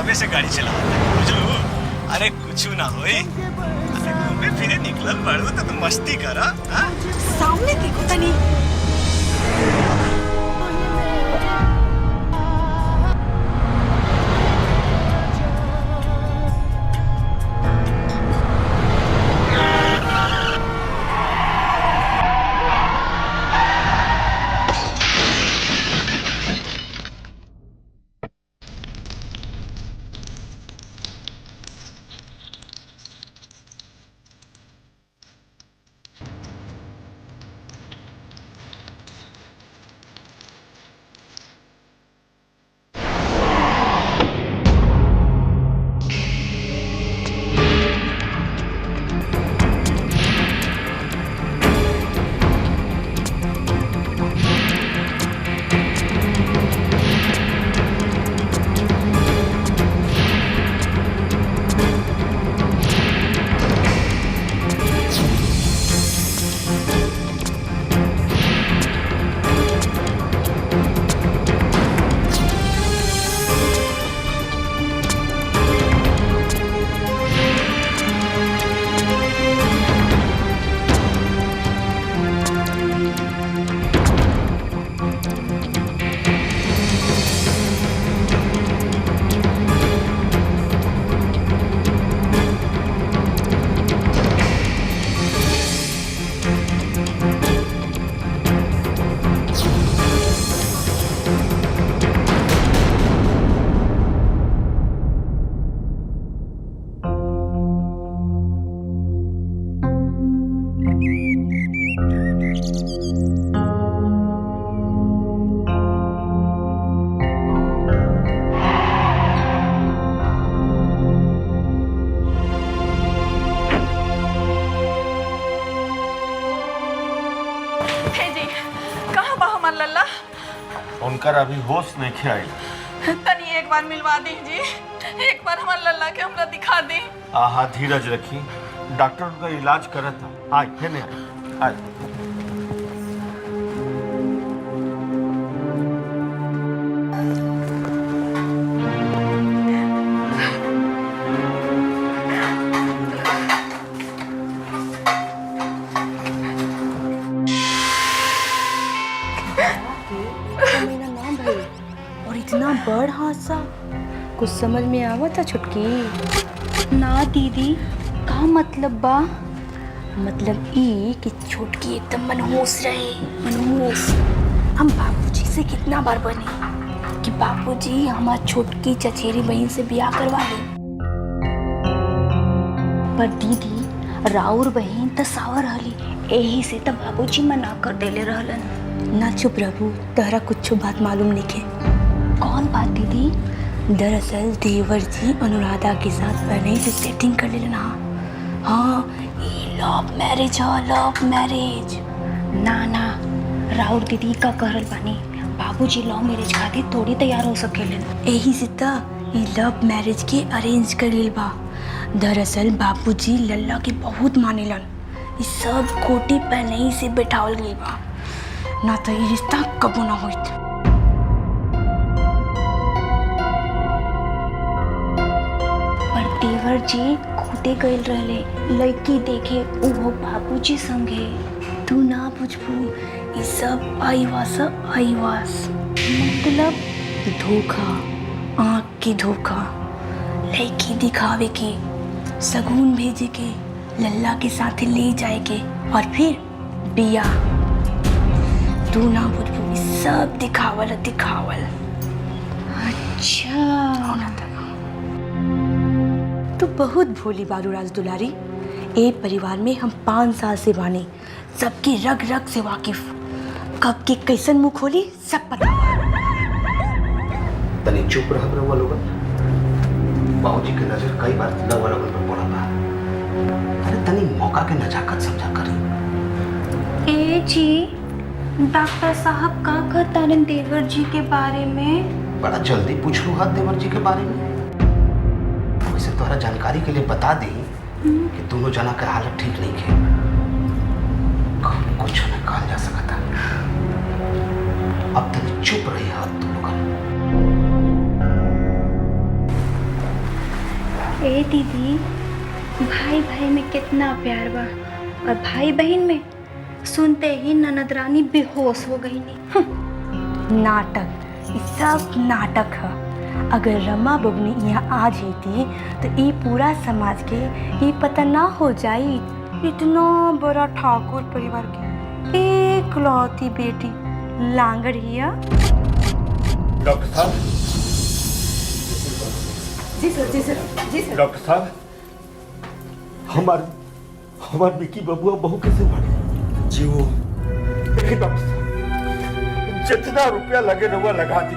सबे से गाड़ी चलावत है बुझलू। अरे कुछ ना होई, अरे घूमे फिरे निकलल बाड़ू तो मस्ती करा। सामने देखो तनी। उनकर अभी होश नहीं आई। तनी एक बार मिलवा दीजिए, एक बार हमारे लल्ला के हमरा दिखा दी। आहा धीरज रखी, डॉक्टर उनका इलाज करत था। आए है ने आए। इतना बड़ हादसा कुछ समझ में आवत था छुटकी? ना दीदी, का मतलब बा? मतलब ई कि छुटकी एकदम मनहूस रहे, मनहूस। हम बाबूजी से कितना बार बने कि बाबूजी हमार छुटकी चचेरी बहन से ब्याह करवा ले, पर दीदी राउर बहन तो सावर रहली, यही से तो बाबूजी मना कर देले रहलन। ना चुप रहू, तहरा कुछ बात मालूम नहीं है। कौन बात दीदी? दरअसल देवर जी अनुराधा के साथ पहले से सेटिंग कर लेना। हाँ, ये लव मैरिज है, लव मैरिज। ना ना, राउर दीदी का कहल बानी, बाबूजी लव मैरिज खातिर थोड़ी तैयार हो सकेलन, यही से तो ये लव मैरिज के अरेंज कर लेल बा। दरअसल बाबूजी लल्ला के बहुत मानेलन, ये सब खोटी पहले ही से बैठावल गई बा, ना तो ये रिश्ता कबो ना होइत। देवर जी खुदे गइल रहले लड़की देखे, वो बाबूजी संगे। तू ना बुझबू, ये सब आईवास मतलब धोखा, आँख की धोखा, लड़की दिखावे के, सगुन भेजे के, लल्ला के साथ ले जाए के और फिर बिया। तू ना बुझबू, ये सब दिखावल। अच्छा, तो बहुत भोली बारू राज दुलारी। एक परिवार में हम 5 साल से बानी, सबकी रग रग से वाकिफ, कब के कैसन मुंह खोली सब पता। तनी चुप रह रहा लोग। बाबूजी के नजर कई बार लवल पर पड़ा था। अरे तनी मौका के नजाकत समझा करी। ए जी, डॉक्टर साहब का कहतारन देवर जी के बारे में? बड़ा जल्दी पूछ लू हाथ देवर जी के बारे में। वैसे तोहरा जानकारी के लिए बता दी कि दोनों जना के हालत ठीक नहीं है, कुछ न कहा जा सकता। अब तक चुप रही हाथ तुम लोग। ए दीदी, भाई भाई में कितना प्यार बा, और भाई बहन में सुनते ही ननद रानी बेहोश हो गई नहीं। नाटक, ये सब नाटक है। अगर रमा बबनी यहाँ आ जाती तो ये पूरा समाज के ये पता ना हो जाई इतना बड़ा ठाकुर परिवार की एकलौती बेटी लांगड़ हिया। डॉक्टर साहब। जी सर, जी सर, जी सर। डॉक्टर साहब, हमार विकी बबुआ बहू कैसे मरी? जी वो देखिए डॉक्टर साहब, जितना रुपया लगे रहुआ लगा दी,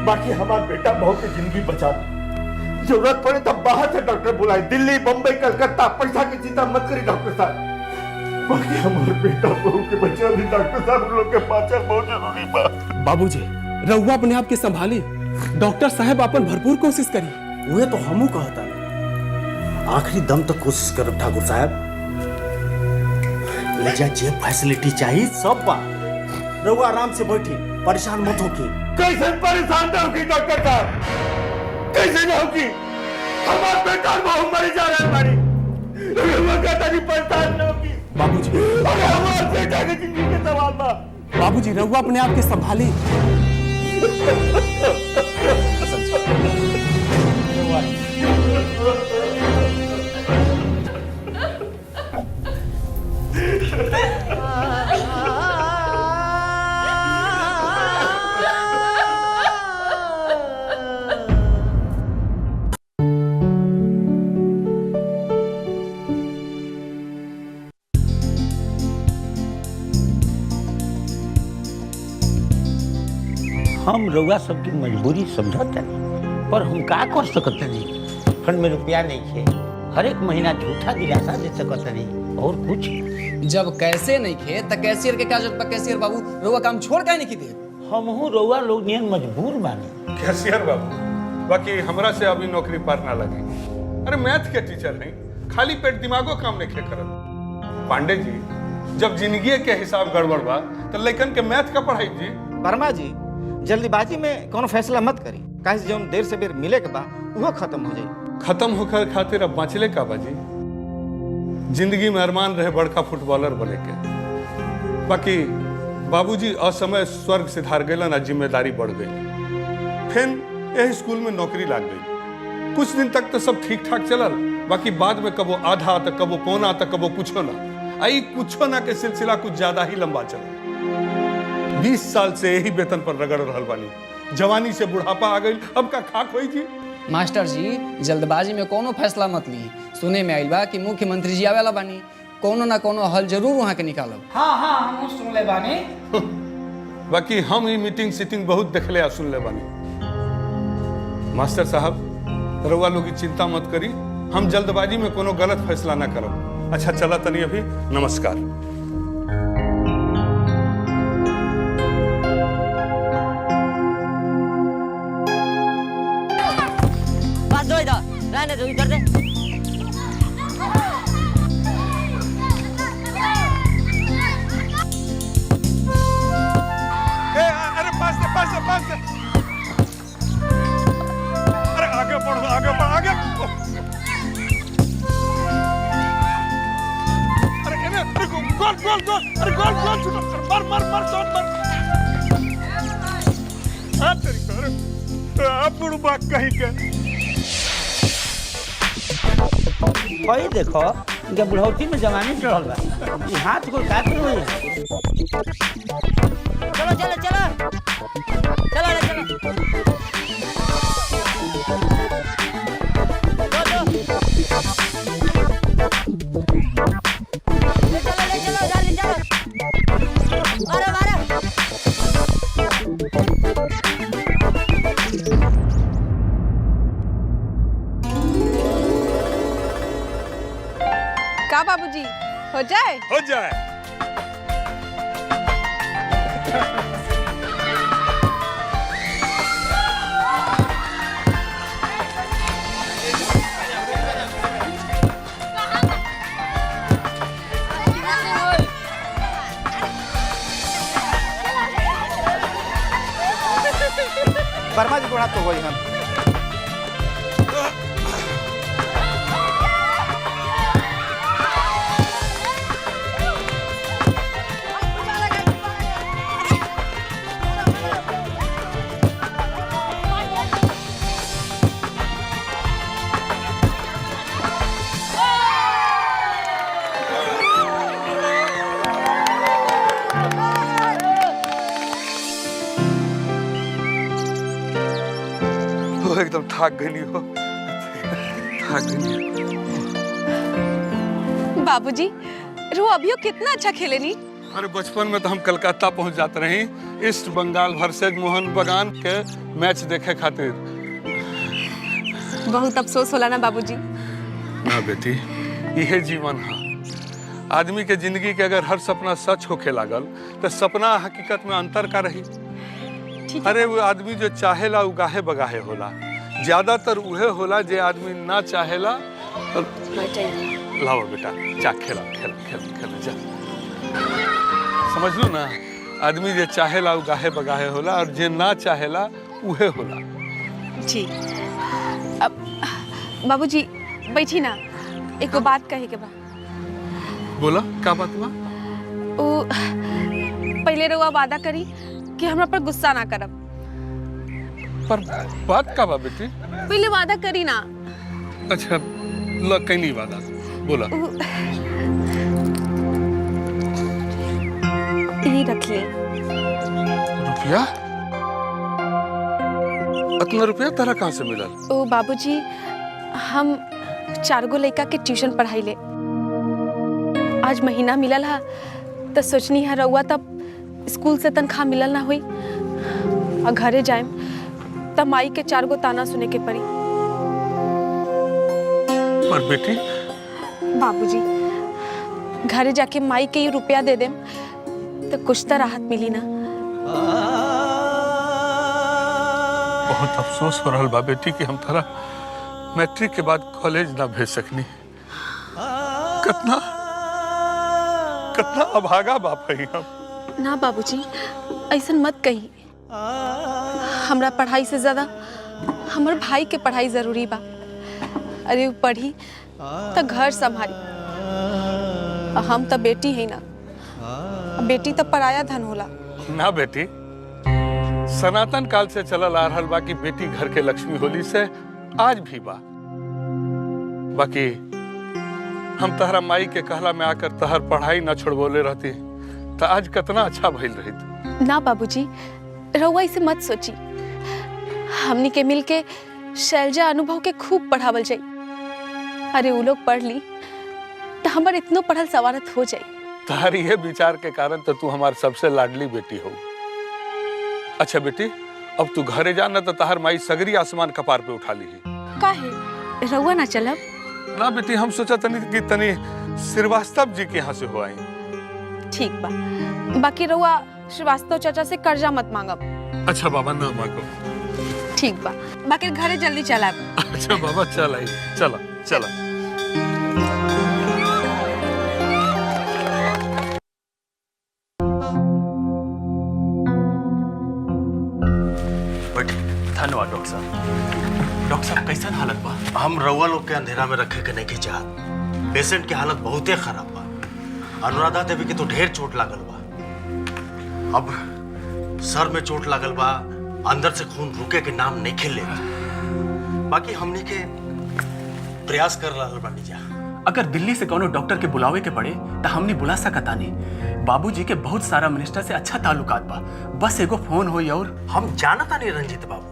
बाकी हमार बेटा बहू की जिंदगी बचा दी। जरूरत पड़े तब बाहर से डॉक्टर बुलाए, दिल्ली, बम्बई, कलकत्ता, पैसा की चिंता मत करिए डॉक्टर साहब। बाकी हमारे बेटा बहू के बच्चे भी डॉक्टर साहब उन लोग के पाचन बहुत जरूरी बा। बाबूजी, रहुआ अपने आप के संभाली, डॉक्टर साहब अपन भरपूर कोशिश करी। वे तो हमू कहता आखिरी दम तक कोशिश करब ठाकुर साहब। लेजा जे फैसिलिटी चाहिए सब बा। रहुआ आराम से बैठी, परेशान मत होकी। कैसे परेशान ना होगी डॉक्टर साहब? कैसे ना होगी? हमारा बेटा बहू मरी जा रहा है हमारी। रहुआ कहता नहीं परेशान ना होगी। बाबूजी, अरे हमारे बेटा की जिंदगी के सवाल बा। बाबूजी, रहुआ अपने आप के संभाली। हम रउआ सबकी मजबूरी समझता नहीं, पर हम का कर सकते नहीं। फंड में रुपया नहीं है, हर एक महीना झूठा दिलासा दे सकते नहीं और कुछ। जब कैसे नहीं खे तो कैशियर के क्या जरूरत? कैशियर बाबू रउआ काम छोड़ काहे नहीं दे? हमहू रउआ लोग नियन मजबूर बानी। कैशियर बाबू, बाकी हमरा से अभी नौकरी पार ना लगी। अरे मैथ के टीचर हैं, खाली पेट दिमागो काम नहीं खे करत। पांडे जी, जब जिंदगी के हिसाब गड़बड़ बा तो लइकन के मैथ का पढ़ाई जी। वर्मा जी, जल्दीबाजी में कोनो फैसला मत करी, काहे से जौन देर से बेर मिले के बा वो खत्म हो जाई। खत्म होकर खातिर अब बाँचले का बाजी? जिंदगी में अरमान रहे बड़का फुटबॉलर बने के, बाकी बाबूजी असमय स्वर्ग सिधार गए ना, जिम्मेदारी बढ़ गई। फिर यही स्कूल में नौकरी लाग गई। कुछ दिन तक तो सब ठीक ठाक चलल, बाकी बाद में कबो आधा तो कबो पौना तो कबो कुछो ना। आई कुछो ना के सिलसिला कुछ ज्यादा ही लंबा चला। 20 साल से यही वेतन पर रगड़ रहल बानी। जवानी से बुढ़ापा आ गई, अब का खाक होई जी। मास्टर जी, जल्दबाजी में कोनो फैसला मत ली। सुने में आइल बा कि मुख्यमंत्री जी आवेला बानी, कोनो ना कोनो हल जरूर वहाँ के निकालब। हाँ हाँ, हम सुन ले बानी। बाकी हम ही मीटिंग सीटिंग बहुत देखले आ सुन ले बानी। मास्टर साहब, रउआ लोग की चिंता मत करी, हम जल्दबाजी में कोनो गलत फैसला ना करब। अच्छा चला तनी अभी, नमस्कार। रहने दो, इधर दे। अरे पास दे। अरे आगे बढ़ो, आगे। अरे गोल। अरे गोल छूटा। मार शॉट मार। हाँ तेरी कर। अब बुढ़ बात कहीं के। भाई देखो, इनका बुढ़ौती में जवानी चढ़ल बा, ये हाथ को काट लो। का बाबूजी, हो जाए? हो जाए। वर्मा जी को हाथ तो वही हम। थाक गई हो, थाक गई। बाबूजी रो अभियो कितना अच्छा खेले नी। अरे बचपन में तो हम कलकत्ता पहुंच जाते रही ईस्ट बंगाल वर्सेज मोहन बगान के मैच देखे खातिर। बहुत अफसोस होला ना बाबूजी। ना बेटी, यह जीवन है। आदमी के जिंदगी के अगर हर सपना सच होके लागल तो सपना हकीकत में अंतर का रही। अरे वो आदमी जो चाहेला उगाहे बगाहे होला, ज्यादातर उहे होला जे आदमी ना चाहेला। लाओ बेटा जा खेला खेला खेला खेला जा। समझ लो ना, आदमी जे चाहेला उगाहे बगाहे होला और जे ना चाहेला उहे होला। जी अब बाबूजी बैठी ना, एक बात कहे के बा। बोला क्या बात बा? ओ पहले रउआ वादा करी कि हमरा पर गुस्सा ना करब। पर बात का बा बेटी? पहले वादा करी ना। अच्छा ल कहीं वादा बोला। यही रख ले। रुपया? इतना रुपया तारा कहाँ से मिला? ओ बाबूजी हम 4 गो लड़का के ट्यूशन पढ़ाई ले। आज महीना मिलल है तो सोचनी है रउआ तब स्कूल से तनख्वाह मिलल ना हुई और घरे जाए तब माई के 4 गो ताना सुने के पड़ी। पर बेटी बाबूजी घरे जाके माई के ये रुपया दे देम तो कुछ तो राहत मिली ना। बहुत अफसोस हो रहा बा बेटी कि हम तारा मैट्रिक के बाद कॉलेज ना भेज सकनी। कितना कितना अभागा बाप है हम। ना बाबूजी ऐसा मत कही। हमरा पढ़ाई से ज्यादा हमर भाई के पढ़ाई जरूरी बा। अरे वो पढ़ी तो घर संभाली। हम तो बेटी है ना, बेटी तो पराया धन होला ना बेटी। सनातन काल से चलल आ रहल बा कि बेटी घर के लक्ष्मी होली से आज भी बा। बाकी हम तहरा माई के कहला में आकर तहर पढ़ाई ना छोड़बोले रहती तो आज कितना अच्छा भइल रही। ना बाबूजी रउआ इसे मत सोची। हमनी के मिल के शैलजा अनुभव के खूब पढ़ावल जाई। अरे वो लोग पढ़ ली तो हमार इतनो पढ़ल सवारत हो जाई। तहर ये विचार के कारण तो तू हमार सबसे लाडली बेटी हो। अच्छा बेटी अब तू घरे जाना तो तहर माई सगरी आसमान कपार पे उठा ली। काहे रउआ ना चलब? ना बेटी हम सोचा तनी कि तनी श्रीवास्तव जी के यहाँ से हो आई। ठीक बा, बाकी रउआ श्रीवास्तव चाचा से कर्जा मत मांगब। अच्छा बाबा ना मांगो। ठीक बा, बाकी घरे जल्दी चलब। अच्छा बाबा चल आई, चला चला। धन्यवाद डॉक्टर साहब। डॉक्टर साहब कैसन हालत बा? हम रउआ लोग के अंधेरा में रखे के नहीं के चाहत। पेशेंट की हालत बहुते खराब बा। अनुराधा देवी के तो ढेर चोट लागल बा। अब सर में चोट लागल बा, अंदर से खून रुके के नाम नहीं खेले। बाकी हमने के प्रयास कर रहल बानी जा। अगर दिल्ली से कोनो डॉक्टर के बुलावे के पड़े तो हमने बुला सकता नहीं। बाबूजी के बहुत सारा मिनिस्टर से अच्छा ताल्लुकात बा, बस एगो फोन होई और हम जानता नहीं रंजीत बाबू,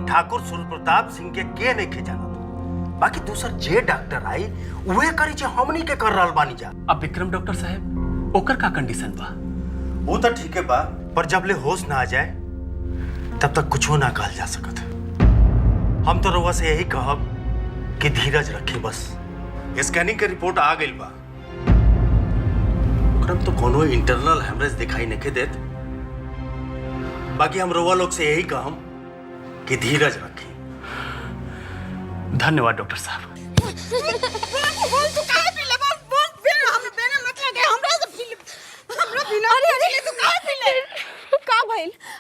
ठाकुर सूर्य प्रताप सिंह के नहीं के जानत। बाकी दूसर जे डॉक्टर आई उहे करी जे हमनी के कर रहल बानी जा। अब विक्रम डॉक्टर साहब ओकर का कंडीशन बा? वो तो ठीक है बा, पर जब ले होश ना आ जाए तब तक कुछ ना कहल जा सकत। हम तो रउआ से यही कहब कि धीरज रखी बस। स्कैनिंग के रिपोर्ट आ गई बा, ओकरा तो कोनो इंटरनल हेमरेज दिखाई नहीं देत। बाकी हम रउआ लोग से यही कहम कि धीरज रखी। धन्यवाद डॉक्टर साहब।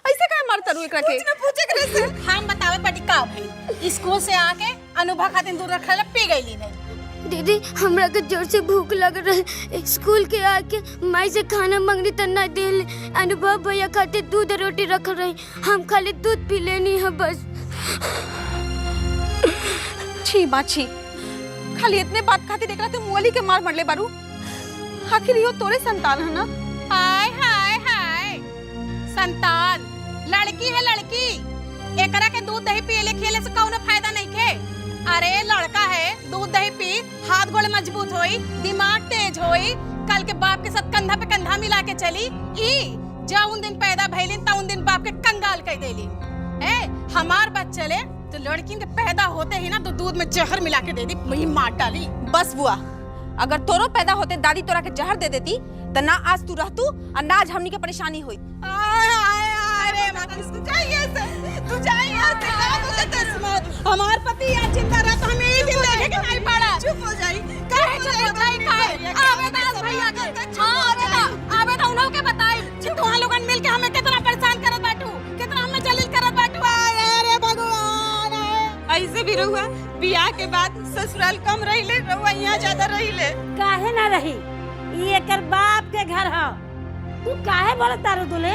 ऐसे काहे मारता रू एकरा के? पूछे करे से हम बतावे पड़ी का भइल। स्कूल से आके अनुभव खातिर दूध रखला पी गईली नहीं। दीदी हमरा के जोर से भूख लग रहा है। स्कूल के आके माई से खाना मांगनी तो ना देले। अनुभव भैया खातिर दूध रोटी रख रही, हम खाली दूध पी लेनी है बस। छी बाछी, खाली इतने बात खातिर एकरा तू मुअली के मार मरले बारू। आखिर यो तोरे संतान है ना? हाय हाय हाय, संतान लड़की है लड़की। एकरा के दूध दही पिए खिले से कौनो फायदा नहीं खे। अरे लड़का है, दूध दही पी, हाथ गोड़ मजबूत होई, दिमाग तेज होई, कल के बाप के साथ कंधा पे कंधा मिला के चली। जा उन दिन पैदा भइलिन ता उन दिन बाप के कंगाल कह देली। हमार बात चले तो लड़की के पैदा होते ही ना तो दूध में जहर मिला के दे दी, वही मार डाली। बस बुआ, अगर तोरो पैदा होते दादी तोरा के जहर दे देती तो ना आज तू रहतू और ना आज हमनी के परेशानी हुई। अरे तू जाइए हमार पति यहाँ जिंदा रहा तो हमें एक दिन देखे कि नहीं पड़ा। चुप हो जाई, काहे चुप हो जाई, काहे आवेदास भैया के हां आवेदा उन्हों के बताई कि तुहां लोगन मिल के हमें कितना परेशान करत बाटू, कितना हमें जलील करत बाटू। अरे भगवान, ऐसे भी रहुआ बियाह के बाद ससुराल कम रहिले, रहुआ यहाँ ज्यादा रहिले। काहे ना रही, ये एकर बाप के घर है, तू काहे बोलत तारू दुले?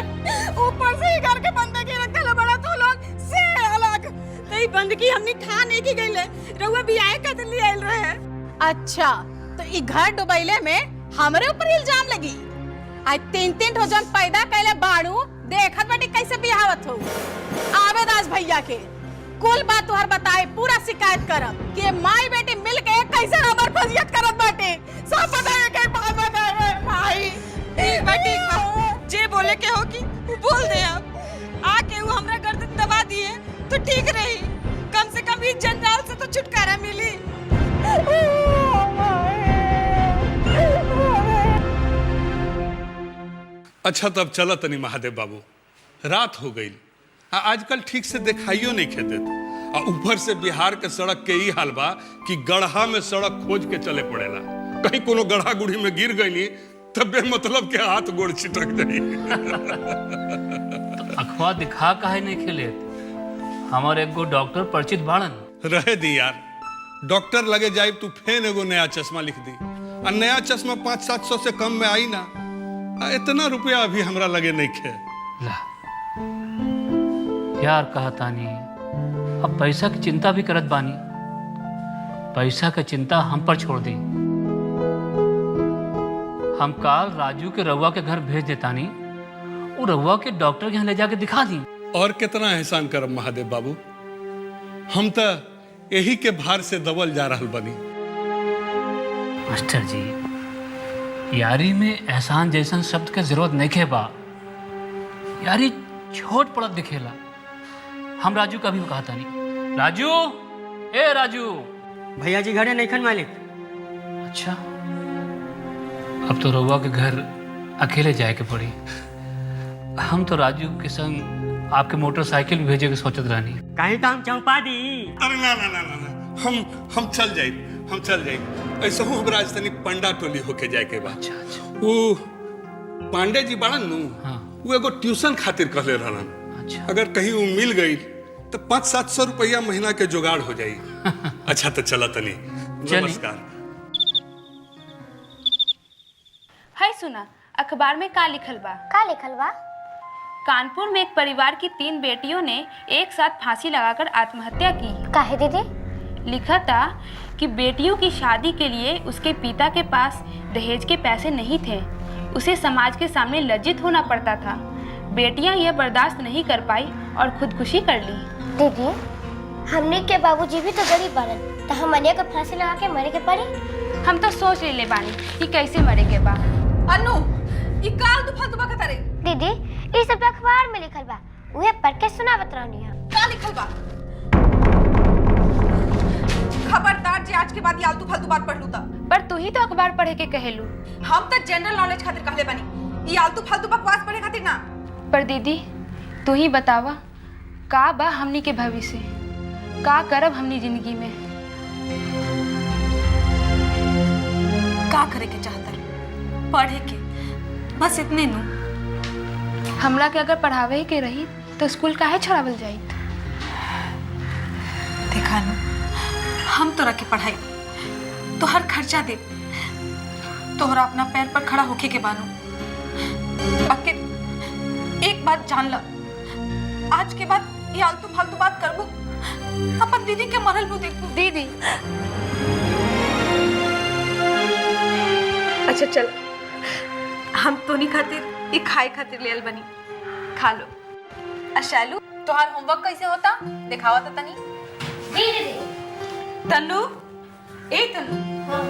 ऊपर से ही घर के बंदगी रखल बड़ा तू लोग से अलग तई बंदगी हमनी ठा नहीं की गईले, रहुआ बियाह कर दिली आइल रहे। अच्छा तो ई घर डुबैले में हमरे ऊपर इल्जाम लगी। आज 3-3 ठो जन पैदा कैले बाड़ू, देखत बाटी कैसे बियाहत हो। आवेदास भैया के कुल बात तुहर बताए, पूरा शिकायत करब कि माई बेटी मिल के कैसे हमर फजियत करत बाटे। सब बताए के भाई ठीक बा जे बोले के हो कि बोल दे। अब आके वो हमरा गर्दन दबा दिए तो ठीक रही, कम से कम इस जंजाल से तो छुटकारा मिली। अच्छा तब चला तनी महादेव बाबू, रात हो गई, आजकल ठीक से दिखाइयो नहीं खेते और ऊपर से बिहार के सड़क के ही हाल बा कि गढ़ा में सड़क खोज के चले पड़ेला। कहीं कोनो गढ़ा गुड़ी में गिर गई तब बेमतलब के हाथ गोड़ छिटक जाई। तो अखवा दिखा काहे नहीं खेले? हमारे एगो डॉक्टर परिचित बाड़न। रहे दी यार, डॉक्टर लगे जाए तू फेन एगो नया चश्मा लिख दी, और नया चश्मा 500-700 से कम में आई ना। इतना रुपया अभी हमरा लगे नहीं खे। यार कहतानी, अब पैसा की चिंता भी करत बानी, पैसा की चिंता हम पर छोड़ दी। हम काल राजू के रउआ के घर भेज देतानी, वो रउआ के डॉक्टर के यहाँ ले जाके दिखा दी। और कितना एहसान करब महादेव बाबू, हम तो यही के भार से दबल जा रहा बनी। मास्टर जी, यारी में एहसान जैसन शब्द के जरूरत नहीं खे बा। यारी छोट पड़त दिखेला। हम राजू का भी कहता नहीं। राजू, ए राजू। भैया जी घरे नहीं खन मालिक। अच्छा, अब तो रउआ के घर अकेले जाए के पड़ी। हम तो राजू के संग आपके मोटरसाइकिल भेजे के सोचत रहनी। कहीं तो हम चौपा दी। अरे ना ना ना ना, हम चल जाए। ऐसा हो राजधानी पंडा टोली होके जाए के बाद। अच्छा। वो पांडे जी बड़न नु, वो एगो ट्यूशन खातिर कहले रहलन। अच्छा। अगर कहीं वो मिल गई तो 500-700 रुपया महीना के जुगाड़ हो जाई। अच्छा तो चला तनी, नमस्कार। हाय सुना, अखबार में का लिखल बा? का लिखल बा? कानपुर में एक परिवार की 3 बेटियों ने एक साथ फांसी लगाकर आत्महत्या की। काहे दीदी? लिखा था कि बेटियों की शादी के लिए उसके पिता के पास दहेज के पैसे नहीं थे, उसे समाज के सामने लज्जित होना पड़ता था। बेटियां यह बर्दाश्त नहीं कर पाई और खुदकुशी कर ली। दीदी, हमने के बाबूजी भी तो गरीब बारन, तो हमनिया के फांसी लगा के मरे के पड़ी। हम तो सोच ले बानी कि कैसे मरे के बा। अनु, ई काल तू फालतू बकत रे। दीदी, ई सब अखबार में लिखल बा, उहे पढ़ के सुनावत रहनी है। का लिखल बा? खबरदार जी, आज के बाद ये आलतू फालतू बात पढ़ लू ता। पर तू ही तो अखबार पढ़े के कहेलू। हम तो जनरल नॉलेज खातिर कहले बानी, ये आलतू फालतू बकवास पढ़े खातिर ना। पर दीदी, तू ही बतावा, का बा हमनी के भविष्य, का करब हमनी जिंदगी में? का करे के चाहता? पढ़े के, बस इतने नु। हमरा के अगर पढ़ावे के रही तो स्कूल काहे छोड़ावल जाई? देखा नु, हम तोरा के पढ़ाई, तो हर खर्चा दे, तोहरा अपना पैर पर खड़ा होके के बानू। बाकी एक बात जान ला, आज के बाद ये आलतू फालतू बात करबू, अपन दीदी के मरल मुंह देखबू। दीदी, अच्छा चल, हम तो नहीं खातिर, ये खाए खातिर लेल बनी, खा लो। अशालू, तोहार होमवर्क कैसे होता दिखावा तो तनी। तन्नू, ए तन्नू,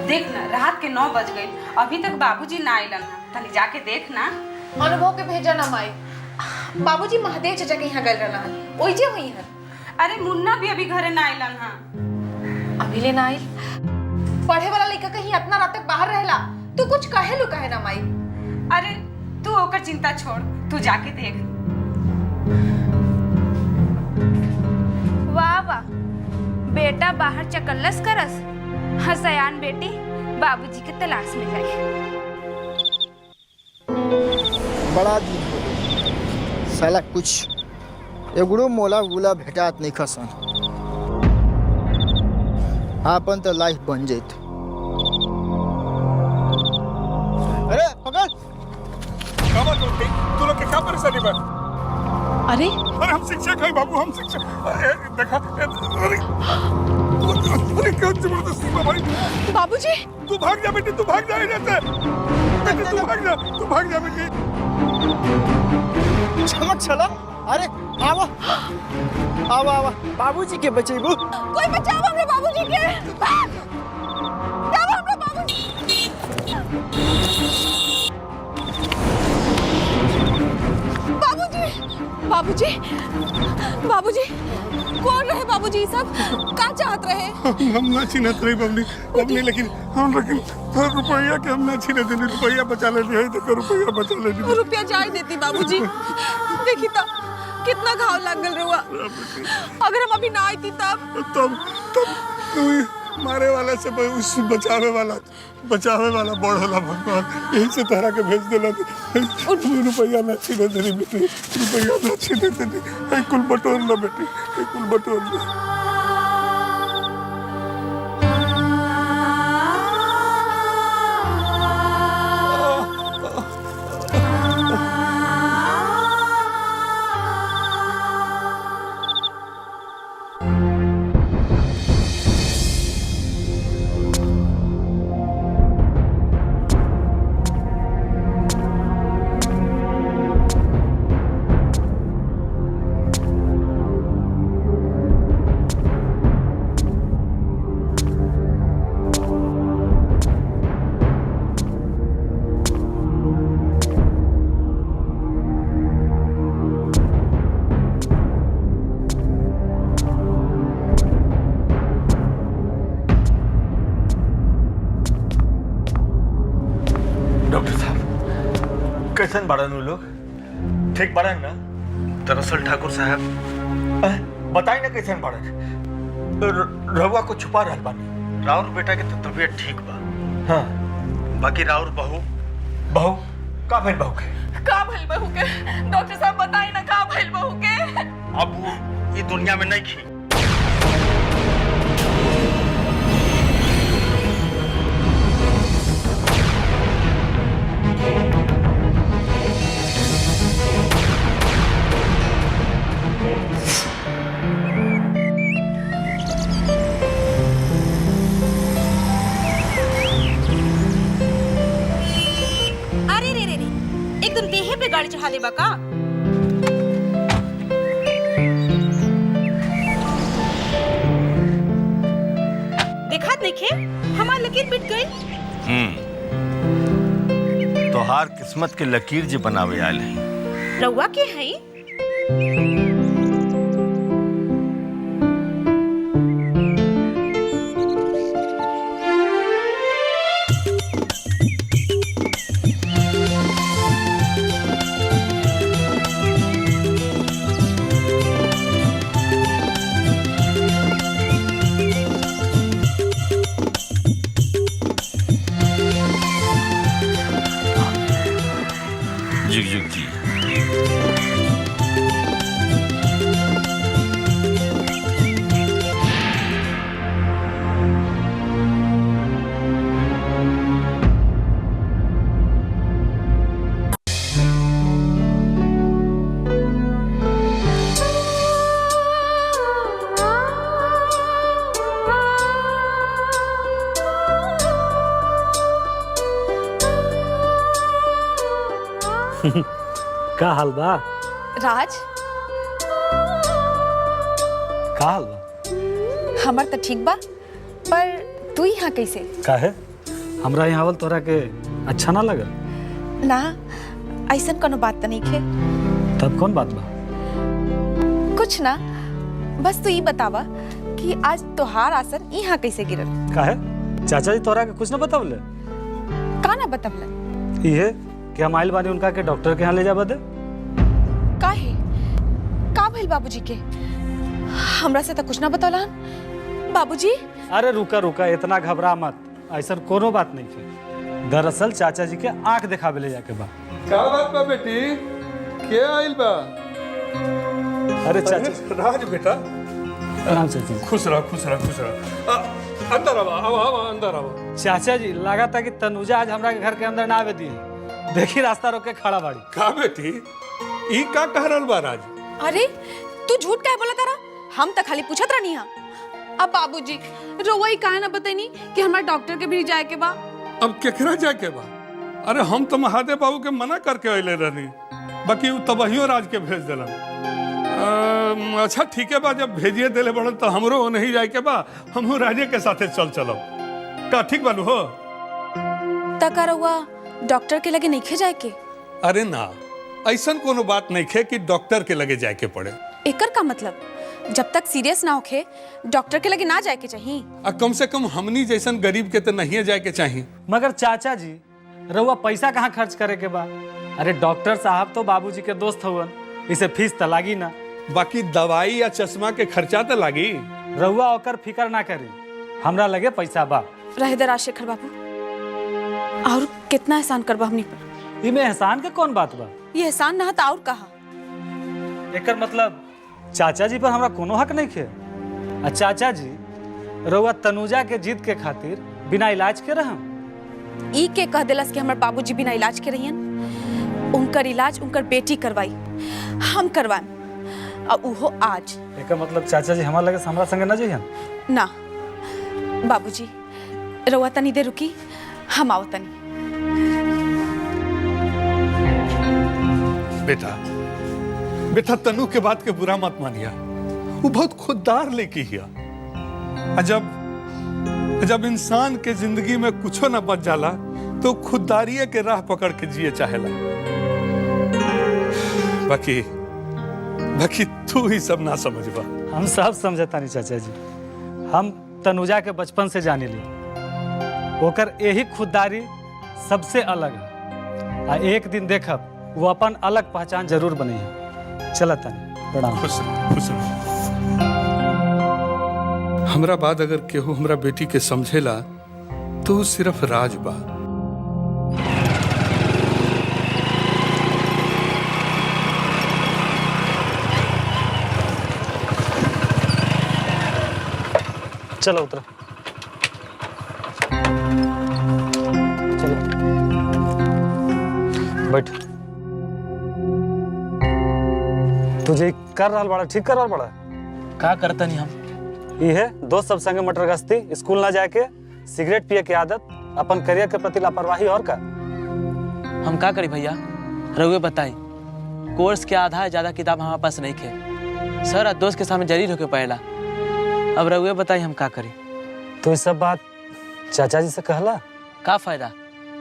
देख ना रात के 9 बज गए, अभी तक बाबूजी ना आइलन। तनी जाके देख ना। अनुभव के भेजा ना माई, बाबूजी महादेव चाचा के यहाँ गए रहन, ओइजे हुई हन। अरे मुन्ना भी अभी घरे ना आइलन हां। अभी ले ना आइल? पढ़े वाला लड़का कहीं इतना रात तक बाहर रहेला, तू कुछ कहे लो कहे ना माई। अरे तू ओकर चिंता छोड़, तू जाके देख। वाह वाह, बेटा बाहर चकल्लस करस, हसयान बेटी बाबूजी के तलाश में जाए। बड़ा दिन हो गया साला, कुछ एगुड़ो मोला गुला भेटात नहीं खसन। आपन तो लाइफ बन जात। अरे पकड़, तू लोग के क्या परेशानी बा? अरे हम शिक्षक है बाबू, हम शिक्षक। देखा अरे क्या जबरदस्ती बा भाई। बाबूजी तू भाग जा बेटी, तू भाग जा इधर से बेटी, तू भाग जा बेटी। चमक चला। अरे आवा आवा आवा, बाबूजी के बचेबू। कोई बचाओ हमरे बाबूजी के। बचाओ हमरे बाबूजी। बाबूजी बाबूजी कौन रहे बाबूजी? सब का चाहत रहे? हम ना छीनत रही बबली, लेकिन रुपया के हम ना छीने देनी। रुपया बचा ले दिया, तो रुपया बचा ले दिया। रुपया जाए देती बाबूजी। देखी तो कितना घाव लग गल रहुआ। अगर हम अभी ना आई तब मारे वाला से बचावे वाला बड़ होला भगवान। यही से तहरा के भेज देला। रुपया ना छीने देनी बेटी, रुपया ना छीने देनी। कुल बटोर ला बेटी, कुल बटोर ला। कैसन बाड़न वो लोग? ठीक बाड़न ना? दरअसल ठाकुर साहब बताई ना कैसन बाड़न। रहुआ को छुपा रहल बानी। राउर बेटा के तो तबीयत ठीक बा। हाँ, बाकी राउर बहू का भइल बहू के? का भइल बहू के? डॉक्टर साहब बताई ना का भइल बहू के? अब वो ये दुनिया में नहीं खी। एकदम देहे पे गाड़ी चढ़ा देबा का? देखा देखे हमार लकीर मिट गई। तोहार किस्मत के लकीर जे बनावे आयल है। रउआ के है? जुग जुग जी। का हाल बा? राज का हाल बा? हमर तो ठीक बा, पर तू यहाँ कैसे? काहे? हमरा यहाँ आवल तोरा के अच्छा ना लगल? ना, ऐसा कोनो बात तो नहीं खे। तब कौन बात बा? कुछ ना, बस तू ये बतावा कि आज तोहार आसन यहाँ कैसे गिरल? काहे? चाचा जी तोरा के कुछ ना बतावले? का ना बतवले? ये कि हम आइल बानी उनका के डॉक्टर के यहाँ ले जा बदे? काहे? का भइल बाबूजी के? हमरा से तो कुछ ना बतौला बाबूजी। अरे रुका रुका, इतना घबरा मत, ऐसा कोनो बात नहीं थी। दरअसल चाचा जी के आंख दिखावे ले जाके बा। क्या बात बा बेटी? क्या आइल बा? अरे चाचा राज बेटा, प्रणाम चाचा जी। खुश रह खुश रह खुश रह। अंदर आवा, आवा आवा अंदर आवा। चाचा जी लगा था कि तनुजा आज हमरा के घर के अंदर ना आवे दी। देखी रास्ता रोक के खड़ा बाड़ी। का बेटी? ई का कह रहल बा राज? अरे तू झूठ काहे बोला तारा? हम तो खाली पूछत रहनी हा। अब बाबूजी रोवई काहे ना बताइनी कि हमरा डॉक्टर के भी जाए के बा? अब केकरा जाए के बा? अरे हम तो महादेव बाबू के मना करके अइले रहनी, बाकी तबहियो राज के भेज दिलन। अच्छा ठीक है बा, जब भेजिए दिले बड़न तो हमरो नहीं जाए के बा, हमहू राजे के साथे चल चलो। का ठीक बालू हो? तका रहुआ डॉक्टर के लगे नहीं खे जाए के? अरे ना, ऐसा कोनो बात नहीं खे कि डॉक्टर के लगे जाए के पड़े। एकर का मतलब जब तक सीरियस ना होखे डॉक्टर के लगे ना जाए के चाहिए? कम से कम हमनी जैसन गरीब के तो नहीं जाए के चाहिए। मगर चाचा जी रहुआ पैसा कहाँ खर्च करे के बा? अरे डॉक्टर साहब तो बाबूजी के दोस्त हुवन, इसे फीस तो लागी ना। बाकी दवाई या चश्मा के खर्चा तो लागी। रहुआ ओकर फिकर ना करी, हमरा लगे पैसा बा। रहे दे राजशेखर बाबू, और कितना एहसान करबा हमनी पर? इमे एहसान के कौन बात बा? ये एहसान ना था और कहा। एकर मतलब चाचा जी पर हमरा कोनो हक नहीं खे। चाचा जी रहुआ तनुजा के जिद के खातिर बिना इलाज के रहम? ई के कह दिलस कि हमर बाबूजी बिना इलाज के रहियन? उनकर इलाज उनकर बेटी करवाई, हम करवाएं, और उहो आज। एकर मतलब चाचा जी हमार लगे हमरा संगे ना जइहन? ना बाबूजी, रउआ तनी देर रुकी, हम आओ तनी। बेटा बेटा, तनु के बात के बुरा मत मानिया, वो बहुत खुददार लेके हिया। जब इंसान के जिंदगी में कुछो न बच जाला तो खुददारिये के राह पकड़ के जिए चाहेला। बाकी तू ही सब ना समझबा। हम सब समझता नहीं चाचा जी, हम तनुजा के बचपन से जाने ली, ओकर यही खुददारी सबसे अलग है। आ एक दिन देखब वो अपन अलग पहचान जरूर बनी है। चला तनी, प्रणाम। खुश रह। हमरा बाद अगर केहू हमरा बेटी के समझेला तो सिर्फ राज बा। चलो उतरो, चलो बैठ। तुझे कर रहा बड़ा ठीक कर रहा बड़ा? का करता नहीं हम? ये है दोस्त सब संगे मटर गश्ती, स्कूल ना जाके सिगरेट पिए के आदत, अपन करियर के प्रति लापरवाही, और का? हम का करी भैया, रहुए बताई। कोर्स के आधा ज्यादा किताब हमारे पास नहीं थे, सर और दोस्त के सामने जरीर होके पड़ेला। अब रहुए बताई हम का करी। तो ये सब बात चाचा जी से कहला? का फायदा,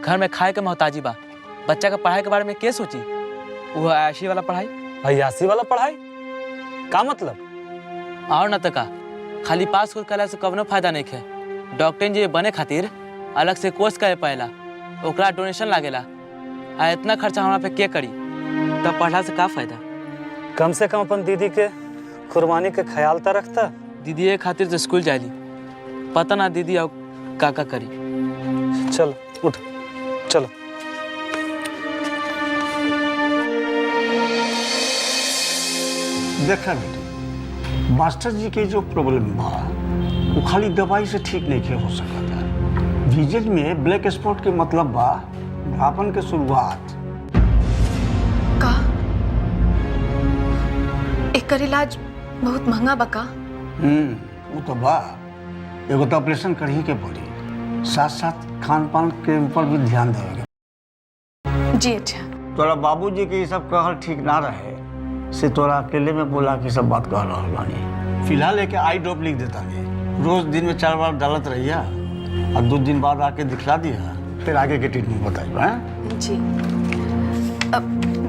घर में खाए के मोहताजी बा, बच्चा का पढ़ाई के बारे में क्या सोची? वो आयाशी वाला पढ़ाई, अयासी वाला पढ़ाई का मतलब? और न तो का, खाली पास कर से कवनो फायदा नहीं है। डॉक्टर इंजीनियर बने खातिर अलग से कोर्स करे पड़ेला, ओकरा डोनेशन लागेला, आ इतना खर्चा हमारा पे के करी? तब पढ़ला से का फायदा? कम से कम अपन दीदी के कुर्बानी के ख्याल तो रखता। दीदी खातिर तो स्कूल जाली, पता ना दीदी और का करी। चल उठ, चलो। देखा बेटी, मास्टर जी के जो प्रॉब्लम बा वो खाली दवाई से ठीक नहीं हो सकता। विजन में ब्लैक स्पॉट के मतलब बा बुढ़ापन के शुरुआत। का एकर इलाज बहुत महंगा बा का? वो तो बा, एगो तो ऑपरेशन करही के पड़ी, साथ साथ खान पान के ऊपर भी ध्यान देवे। जी अच्छा। तोरा बाबूजी के ये सब कहल ठीक ना रहे से तोरा अकेले में बोला कि सब बात कह रहा बानी। फिलहाल एक आई ड्रॉप लिख देता नहीं, रोज दिन में 4 बार डालत रहिए और 2 दिन बाद आके दिखला दिया, फिर आगे के ट्रीटमेंट बताइए। हैं जी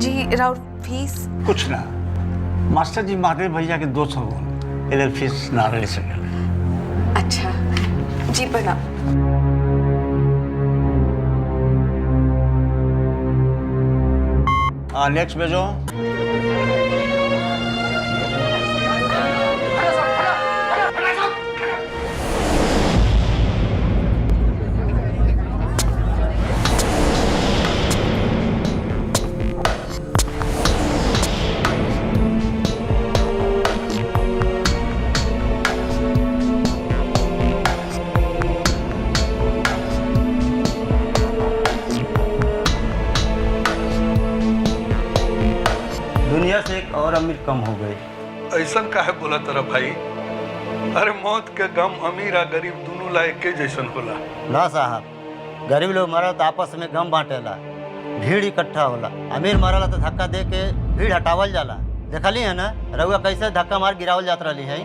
जी राउर फीस कुछ ना, मास्टर जी महादेव भैया के दोस्त हो, इधर फीस ना ले सके। अच्छा जी प्रणाम। नेक्स्ट भेजो। दुनिया से एक और अमीर कम हो गई। ऐसा काहे बोला तेरा भाई? अरे मौत के गम अमीर आ गरीब दोनों ला एके जैसन होला। ना साहब, गरीब लोग मरल तो आपस में गम बांटेला, भीड़ इकट्ठा होला। अमीर मरला तो धक्का दे के भीड़ हटावल जाला। देखली है ना रउआ कैसे धक्का मार गिरावल जात रही है।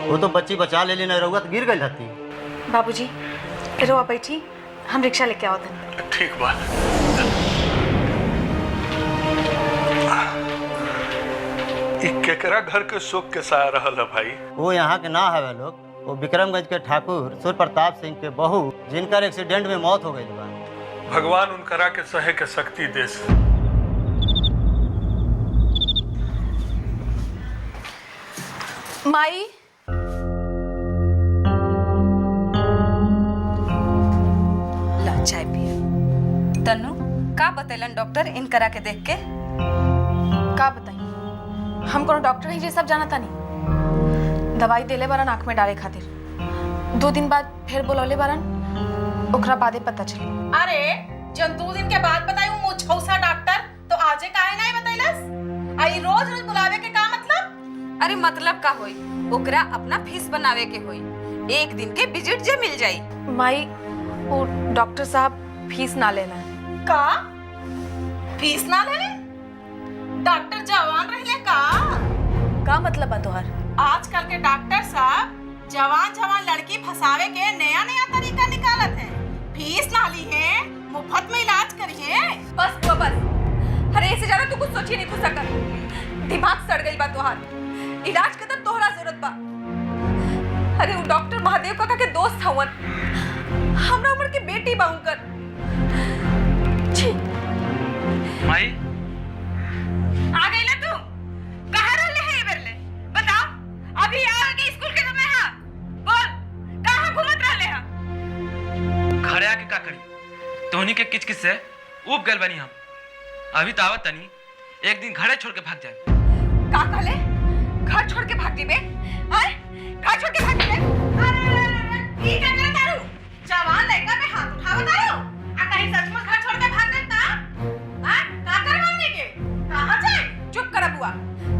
वो तो बच्ची बचा ले ना, रउआ तो गिर गई रहती। बाबूजी रोआ बैठी, हम रिक्शा लेके आओ तन। ठीक बा। केकरा घर के शोक के सहा रहल है भाई? वो यहाँ के ना हवे लोग, वो विक्रमगंज के ठाकुर सूर्य प्रताप सिंह के बहू, जिनकर एक्सीडेंट में मौत हो गई बा। भगवान उनकरा के सहे के शक्ति देस। माई ला चाय पिए। तनु का बतैलन डॉक्टर इनकरा के देख के? का बताई, हम कोनो डॉक्टर ही जे सब जाना तानी। दवाई देले बारन आँख में डाले खातिर। 2 दिन बाद फिर बोलौले बारन, ओकरा बादे पता चली। अरे जब 2 दिन के बाद बताई वो मुछौसा डॉक्टर तो आजे काहे नहीं बतैलस? आई रोज रोज बुलावे के का मतलब? अरे मतलब का होई, ओकरा अपना फीस बनावे के होई, 1 दिन के विजिट जे मिल जाई। माई वो डॉक्टर साहब फीस ना लेना। का फीस ना लेले? डॉक्टर जवान रहले का मतलब बा तोहार? आजकल के डॉक्टर साहब जवान लड़की फंसावे के नया नया तरीका निकालत है। फीस ना ली है, मुफ्त में इलाज करिए। बस वो बस, अरे इससे ज्यादा तू कुछ सोची नहीं खुद सकत। दिमाग सड़ गई बा तोहार, इलाज के तो तोहरा जरूरत बा। अरे वो डॉक्टर महादेव काका के दोस्त हवन, हमरा उम्र की बेटी बा उनकर। छी माई आ गई ना तू? कहाँ रहले है ये बेरले? बताओ, अभी आगे स्कूल के समय है। बोल, कहाँ घूमत रहले है? घरे आके का करी? तोहनी के किच किच से उब गल बनी हम। अभी तो आवत तनी, एक दिन घरे छोड़ के भाग जाए। का कहले? घर छोड़ के भाग जीबे? आए? घर छोड़ के भाग जीबे? अरे ई का करे तारू? जवान लड़का पे हाथ उठावत तारू? आ कहीं सचमुच घर छोड़ के भाग गई ता? हां? का कर मांगने के? कहां जाए? चुप कर बुआ।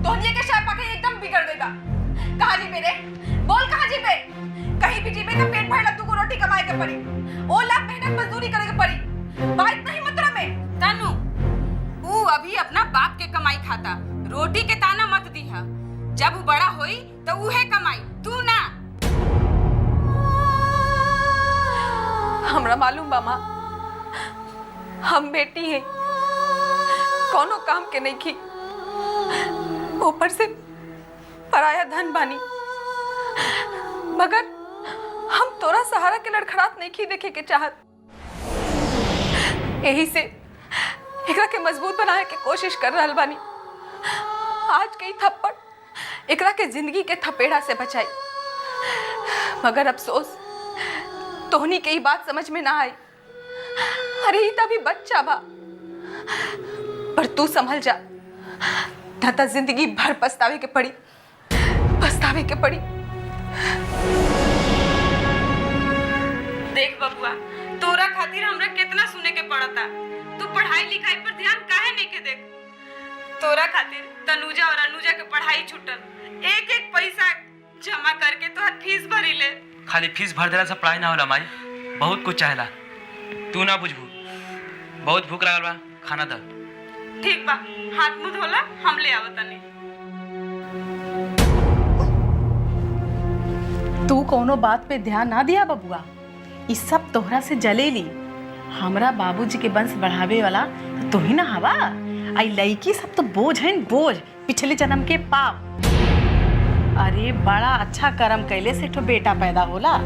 तोहनी के शायद पाके एकदम बिगड़ गई बा। कहां जीबे रे? बोल कहां जीबे? कहीं भी जीबे तो पेट भरला तू को रोटी कमाए के पड़ी। ओ लाख मेहनत मजदूरी करे के पड़ी। बात नहीं मतलब में। तनु, वो अभी अपना बाप के कमाई खाता, रोटी के ताना मत दीहा। जब वो बड़ा होई तो उहे कमाई, तू ना। हमरा मालूम बा माँ, हम बेटी हैं, कोनो काम के नहीं की, ऊपर से पराया धन बानी। मगर हम तोरा सहारा के लड़खड़ात नहीं की देखे के चाहत। यही से एकरा के मजबूत बनाए के कोशिश कर रहल बानी। आज के थप्पड़ एकरा के जिंदगी के थपेड़ा से बचाई। मगर अफसोस तोहनी के ही बात समझ में ना आई। अरे ही तभी बच्चा बा, पर तू संभल जा, ना जिंदगी भर पछतावे के पड़ी, पछतावे के पड़ी। देख बबुआ, तोरा खातिर हमरा कितना सुने के पड़ता। तू पढ़ाई लिखाई पर ध्यान काहे नहीं के देख? तोरा खातिर तनुजा और अनुजा के पढ़ाई छूटल, एक एक पैसा जमा करके तोहर फीस भरी ले। खाली फीस भर देला से पढ़ाई ना होला माई, बहुत कुछ चाहेला। तू ना बुझबू, बहुत भूख लागल बा, खाना द। ठीक बा, हाथ मुंह धोला, हम ले आवत तनी। तू कोनो बात पे ध्यान ना दिया बबुआ, ई सब तोहरा से जलेली। हमरा बाबूजी के वंश बढ़ावे वाला तो ही ना हवा। आई लड़की सब तो बोझ है, बोझ, पिछले जन्म के पाप। अरे बड़ा अच्छा कर्म कैले से तो बेटा पैदा होला।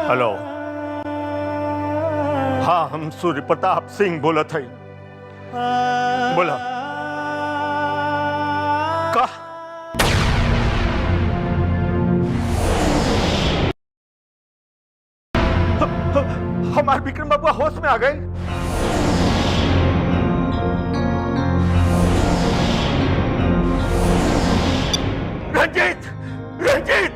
हेलो, हाँ हम सूर्य प्रताप सिंह बोलत हई। बोला का हमारे विक्रम बाबू होश में आ गए। रंजीत रंजीत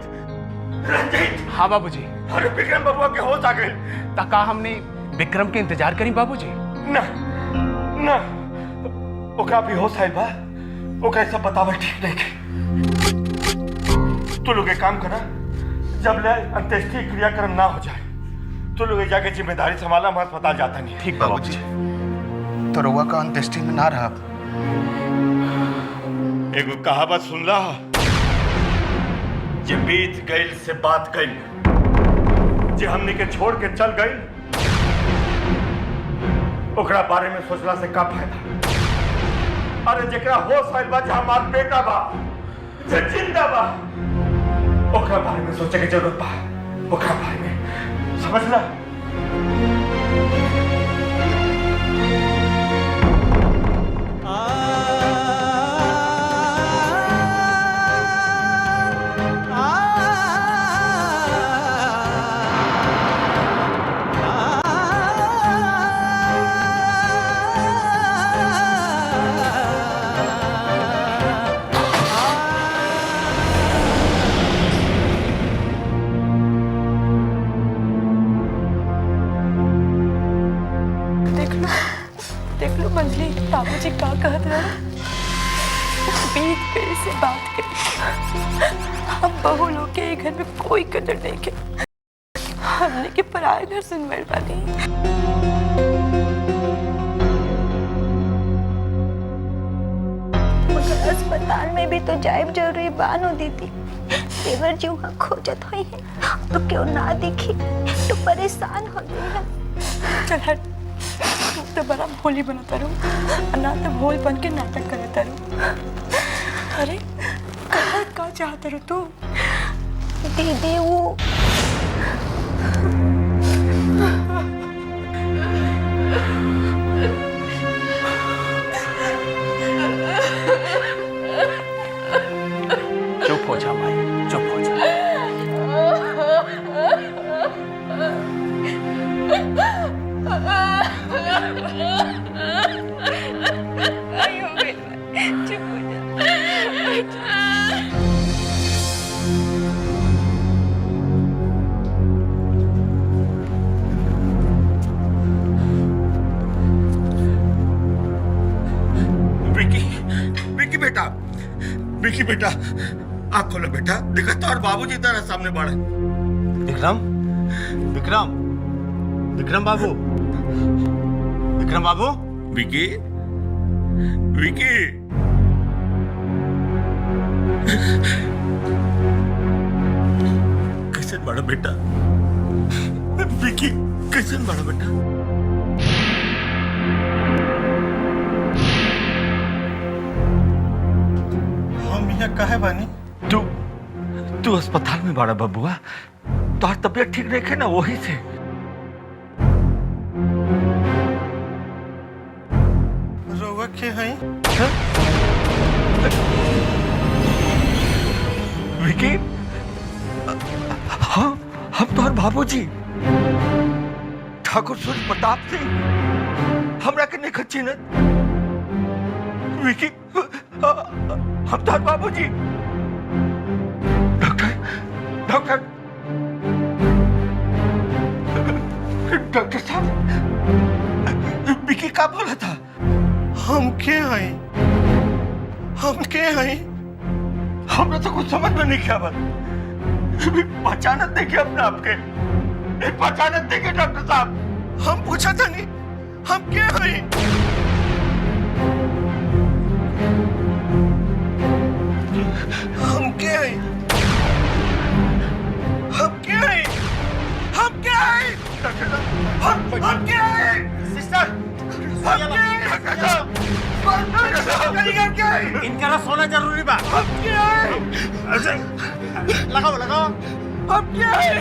रंजीत। हाँ बाबूजी। अरे विक्रम बबुआ के होश आ गए। तका हमने विक्रम के इंतजार करी बाबूजी। ना ना ओकरा भी होश आइल बा। ओकरा सब बतावल ठीक नहीं के। तू लोग एक काम करा, जब ले अंत्येष्टि क्रियाक्रम ना हो जाए तू लोग जाके जिम्मेदारी संभाला। हम अस्पताल जाता नहीं। ठीक बाबूजी। तो रउआ का अंत्येष्टि में ना रहा। एगो कहावत सुनला, जे बीत गइल से बात कइल, जे हमने के छोड़ के चल गई ओकरा बारे में सोचला से का फायदा। अरे जेकरा होश आइल बा, जे हमार बेटा बा, जे जिंदा बा, ओकरा बारे में सोचे के जरूरत बा। ओकरा बारे में समझला। देख लो मंजली, बाबूजी का कहत रहे, बीत गई से बात करी। हम बहू लोग के घर में कोई कदर नहीं के, हमने के पराये घर सुन मर पानी। मगर अस्पताल में भी तो जायब जरूरी बानो दीदी। देवर जी वहाँ खोजत हुई है तो क्यों ना दिखी तो परेशान हो गई है। चल हट, तू तो बड़ा भोली बनता रहूं, ना तो भोल बन के नाटक करता रहूं। अरे कहाँ का चाहता रहो तू? दीदी वो चुप हो जा माई, चुप हो जा। विकी बेटा, आँख खोलो बेटा। देखा तो और बाबूजी तेरा सामने बढ़े। विक्रम विक्रम विक्रम बाबू, विक्रम बाबू। विकी विकी कैसे बड़ा बेटा? विकी कैसे बड़ा बेटा? हम यहाँ काहे बानी? तू अस्पताल में बड़ा बबुआ, तोहर तबीयत ठीक नहीं है ना, वही से। रउआ के हैं? विकी, हाँ, हम तोहर बाबूजी ठाकुर सूर्य प्रताप सिंह हमरा के नहीं खचिनत। विकी, हम तोहर बाबूजी। डॉक्टर साहब, विकी का बोला था? हम के हैं? हमरा तो कुछ समझ में नहीं आवा। पहचानत देखिए अपने आपके, पहचानत देखिए डॉक्टर साहब। हम पूछा था नहीं, हम क्या हैं? हम क्या हैं? हम क्या हैं? हम क्या हैं? हम क्या हैं? सिस्टर, हम क्या हैं? इनका सोना जरूरी बा। हम क्या हैं? लगाओ हम क्या हैं?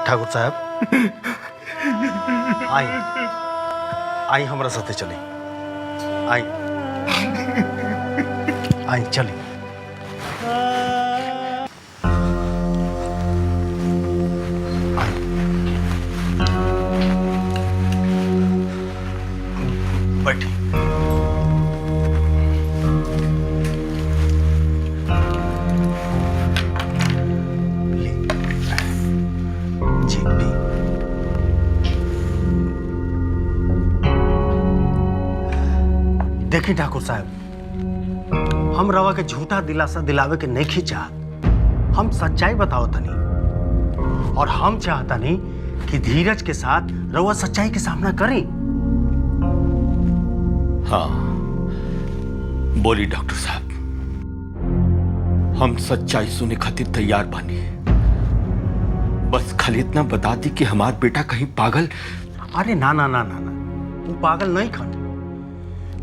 ठाकुर साहब, आई हमारा साथे चले। आई चले। बैठी। देखिए ठाकुर साहब, हम रवा के झूठा दिलासा दिलावे के नहीं खींचा। हम सच्चाई बताओ तनी, और हम चाहता नहीं कि धीरज के साथ रवा सच्चाई के सामना करें। हाँ, बोली डॉक्टर साहब, हम सच्चाई सुने खातिर तैयार बानी। बस खाली इतना बता दी कि हमार बेटा कहीं पागल। अरे ना ना ना ना ना, वो पागल नहीं खन।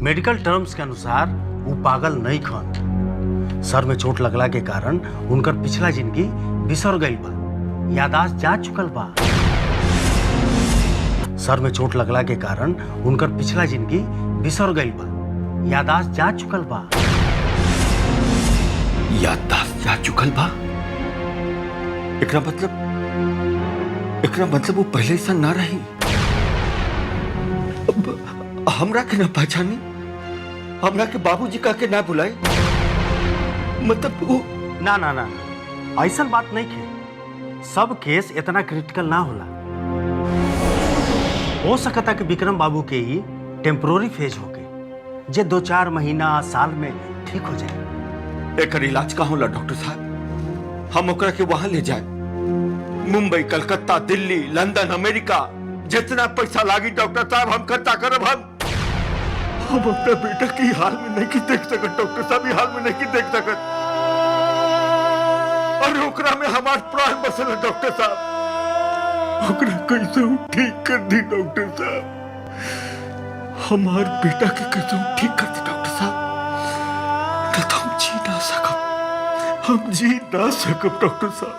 मेडिकल टर्म्स के अनुसार वो पागल नहीं खन। सर में चोट लगला के कारण उनकर पिछला जिंदगी बिसर गई बा, यादाश्त जा चुकल बा। सर में चोट लगला के कारण उनकर पिछला जिंदगी बिसर गई बा, यादाश्त जा चुकल बा। याददाश्त जा चुकल बा? एकरा मतलब वो पहले ऐसा ना रही। हमरा के ना पहचानी, हमरा के बाबूजी का के ना बुलाई, मतलब वो ना ना ना, ऐसा बात नहीं के। सब केस इतना क्रिटिकल ना होला। हो सकता कि विक्रम बाबू के ही टेम्पोररी फेज होके, जे 2-4 महीना साल में ठीक हो जाए। एक इलाज का होला डॉक्टर साहब? हम ओकरा के वहां ले जाए, मुंबई, कलकत्ता, दिल्ली, लंदन, अमेरिका, जितना पैसा लागी डॉक्टर साहब हम खर्चा करब। हम अपना बेटा की हाल में नहीं देख सकत डॉक्टर साहब, हाल में नहीं देख सकत। और ओकरा में हमार प्राण बसल है डॉक्टर साहब। ओकरा कैसे ठीक कर दी डॉक्टर साहब? हमार बेटा के कैसे ठीक कर दी डॉक्टर साहब? न तो हम जी ना सकब डॉक्टर साहब।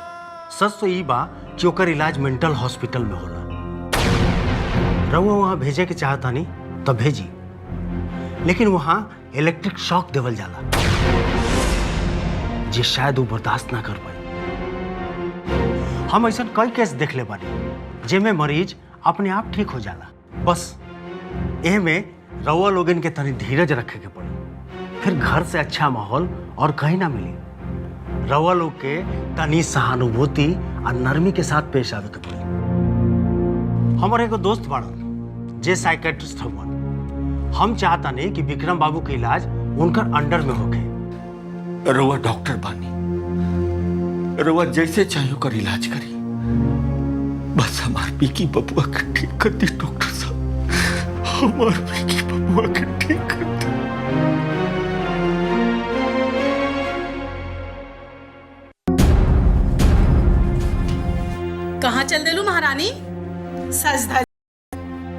सच तो ये बा कि ओकर इलाज मेंटल हॉस्पिटल में होला। रहुआ वहां भेजे के चाहता नहीं तो भेजी, लेकिन वहां इलेक्ट्रिक शॉक देवल जाला, जे शायद वो बर्दाश्त ना कर पाए। हम ऐसा कई केस देख ले बानी जेमे मरीज अपने आप ठीक हो जाला। बस एह में रउआ लोगन के तनी धीरज रखे के पड़ी, फिर घर से अच्छा माहौल और कहीं ना मिली। रउआ लोग के तनी सहानुभूति और नरमी के साथ पेश आवे के पड़ी। हमारे एगो दोस्त बाड़न जे साइकेट्रिस्ट हवन। हम चाहता नहीं कि विक्रम बाबू के इलाज उनकर अंडर में होके। रउआ डॉक्टर बानी, रउआ जैसे चाहिए कर इलाज करी, बस हमार पीकी बबुआ के ठीक कर दी डॉक्टर साहब। हमार पीकी बबुआ के ठीक कर दी। चल देलू महारानी? सज धज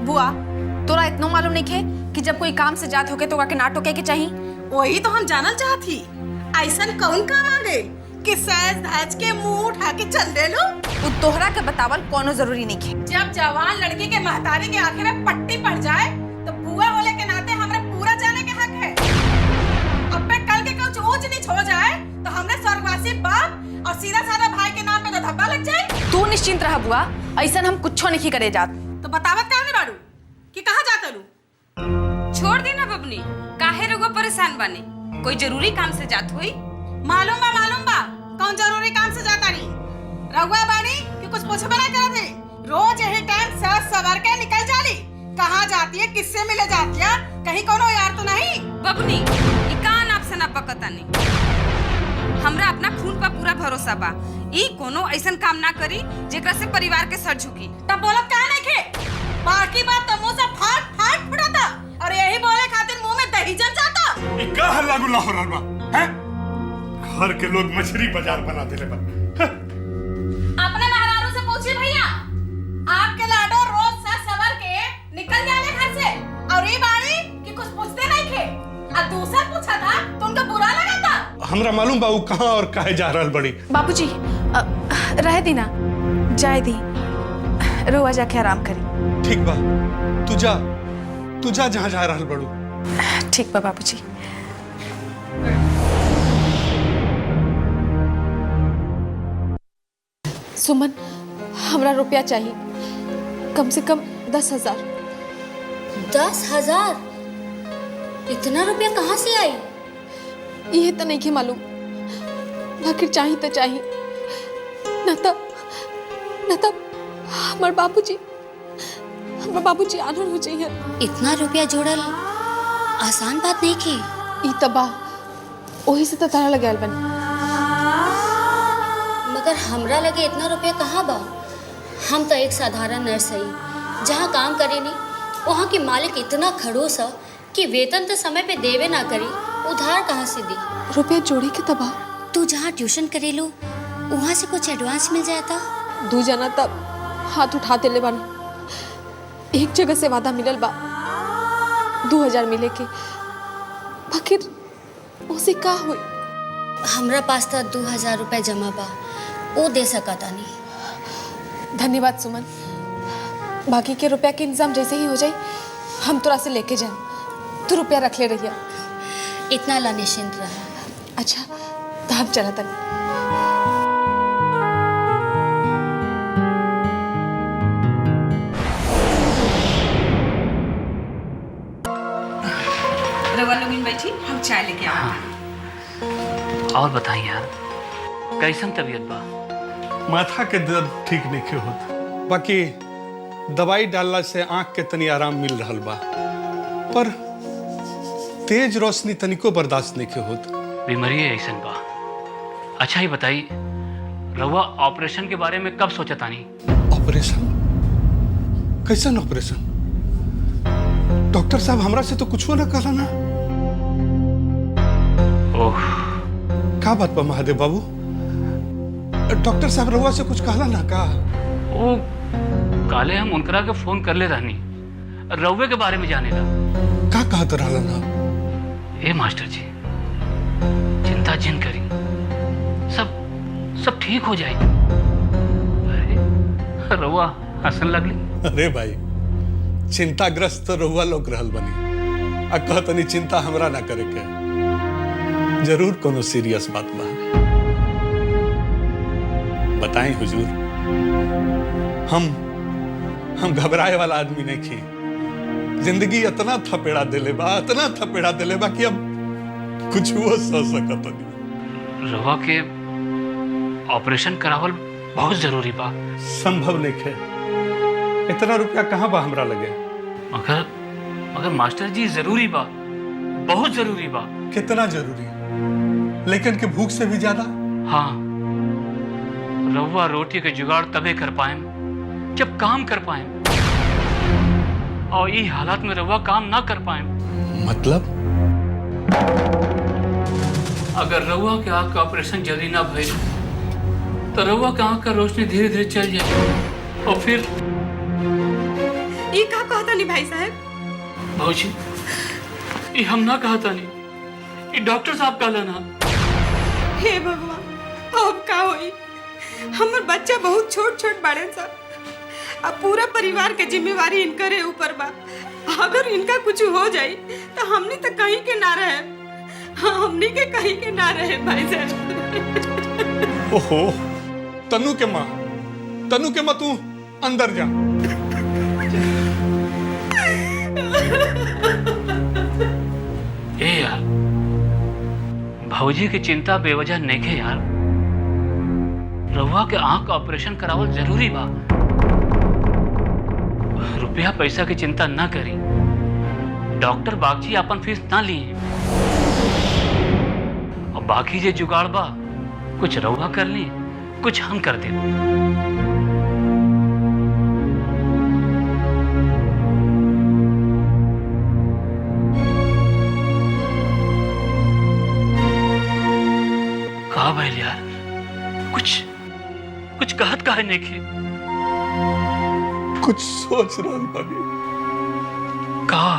बुआ तोरा इतना मालूम नहीं है कि जब कोई काम से जात होके तो ओकरा के ना टोके के चाहिए? वही तो हम जानल चाहती। ऐसन कौन काम आ गए कि सज धज के मुंह उठा के चल देलू? उ तोहरा के बतावल कोनो जरूरी नहीं है। जब जवान लड़की के महतारी के आंखें में पट्टी पड़ जाए तो बुआ होले के नाते हमरे पूरा जाने के हक है। अब पे कल के कुछ ऊंच नीच हो जाए तो हमरे स्वर्गवासी बाप और सीधा साधा भाई के नाम पे तो धब्बा लग जाए। तू निश्चिंत रह बुआ, ऐसा हम कुछो नहीं करे जात। तो बतावत काहे बाड़ू कि कहां जात लू? छोड़ दी ना बबनी, काहे रउआ परेशान बानी? कोई जरूरी काम से जात हुई? मालूम बा कौन जरूरी काम से जाता नहीं। रउआ बानी कि कुछ पूछबे ना करत है। रोज यही टाइम सज सवर के निकल जाली। कहां जाती है, किससे मिले जाती है? कहीं कोनो यार तो नहीं? बबनी ई कान आपसे ना पकतानी। हमरा अपना खून पर पूरा भरोसा बा। ई कोनो ऐसन काम ना करी जेकरा से परिवार के सर झुकी। तब बोलत काहे नहीं खे? बाकी बात तो मुंह से फाट फाट फुटाता और यही बोले खातिर मुंह में दही जम जाता। ई का हल्ला गुल्ला हो रहल बा हैं? घर के लोग मछली बाजार बना देले बा। अपने महारानों से पूछिए भैया, आपके लाडो रोज सज सवर के निकल जाले घर से और ये बाड़ी कि कुछ पूछते नहीं थे। अब दूसरा पूछा था तो उनको बुरा लगा था। हमरा मालूम बा उ कहां और काहे जा रहल बड़ी। बाबूजी रह दी ना, जाए दी, रोआ जाके आराम करी। ठीक बा, तू जा जहां जा रहल बड़ू। ठीक बा बाबूजी। सुमन, हमरा रुपया चाहिए, कम से कम 10,000। 10,000? इतना रुपया कहाँ से आई? ये तो नहीं के मालूम, आखिर चाहिए तो चाहिए, न तब हमारे बाबूजी आनंद हो जाइए। इतना रुपया जोड़ल आसान बात नहीं की। ई तबा वही से तो तारा लगे बनी। मगर हमरा लगे इतना रुपया कहाँ बा? हम तो एक साधारण नर्स हई, जहाँ काम करेनी वहाँ की मालिक इतना खड़ूस है कि वेतन तो समय पे देवे ना करी, उधार कहाँ से दी? रुपया जोड़े के तबा। तू जहाँ ट्यूशन करेलू वहाँ से कुछ एडवांस मिल जाता। 2 जना तब हाथ उठाते ले बानी। एक जगह से वादा मिलल बा 2,000 मिले के, आखिर उसे का हुई? हमरा पास तो 2,000 रुपए जमा बा, वो दे सकता नहीं। धन्यवाद सुमन, बाकी के रुपया के इंतजाम जैसे ही हो जाए हम तोरा से लेके जाए। तू रुपया रख ले रहिया। इतना ला निश्चिंत रहा। अच्छा तो हम चला तक। रवा लोगिन बैठी, हम चाय लेके आएंगे। और बताइए यार, कैसन तबीयत बा? माथा के दर्द ठीक नहीं के होत, बाकी दवाई डालला से आंख के तनी आराम मिल रहल बा, पर तेज रोशनी तनिको बर्दाश्त नहीं के होत। बीमारी ऐसन बा। अच्छा ही बताई, रवा ऑपरेशन के बारे में कब सोचा तानी? ऑपरेशन? कैसन ऑपरेशन? डॉक्टर साहब हमरा से तो कुछ ना कहला ना। ओह, का बात बा महादेव बाबू? डॉक्टर साहब रवा से कुछ कहला ना का? ओ काले हम उनकरा के फोन कर ले रहनी, रवे के बारे में जाने ला। का कहत रहला ना? ए मास्टर जी, चिंता जिन करी, सब ठीक हो जाए। अरे रवा हंसन लगली। अरे भाई, चिंताग्रस्त तो रहुआ लोग रहल बनी, आ कहतनी चिंता हमरा ना करे के। जरूर कोनो सीरियस बात बा। बताएं हुजूर, हम घबराए वाला आदमी नहीं थी। जिंदगी इतना थपेड़ा दिले बा कि अब कुछ वो सोच सकत नहीं। रवा के ऑपरेशन करावल बहुत जरूरी बा। संभव नहीं है, इतना रुपया कहाँ बा हमरा लगे। मगर मास्टर जी जरूरी बा, बहुत जरूरी बा। कितना जरूरी? लेकिन के भूख से भी ज्यादा। हाँ, रवा रोटी के जुगाड़ तबे कर पाए जब काम कर पाए, और ये हालात में रवा काम ना कर पाए। मतलब? अगर रवा के आँख का ऑपरेशन जल्दी ना भइल तो रवा के आँख का रोशनी धीरे धीरे चल जाए और फिर ये का कहता नहीं भाई साहब? भौजी ये हम ना कहा था नहीं, ये डॉक्टर साहब कहला ना। हे भगवान, अब का होई? हमर बच्चा बहुत छोट छोट बाड़े सा, अब पूरा परिवार के जिम्मेवारी इनकरे ऊपर बा। अगर इनका कुछ हो जाई तो हमनी तो कहीं के ना रहे, हमनी के कहीं के ना रहे भाई साहब। ओहो, तनु के माँ तू अंदर जा। ए यार, भौजी की चिंता बेवजह नहीं है यार। रहुआ के आंख का ऑपरेशन करावल जरूरी बा। रुपया पैसा की चिंता ना करी, डॉक्टर बागजी अपन फीस ना लिए, और बाकी जे जुगाड़ बा कुछ रहुआ कर ली, कुछ हम कर दे। कहा भाई यार, कुछ कहत काहे नहीं की? कुछ सोच रहा बानी। कहा?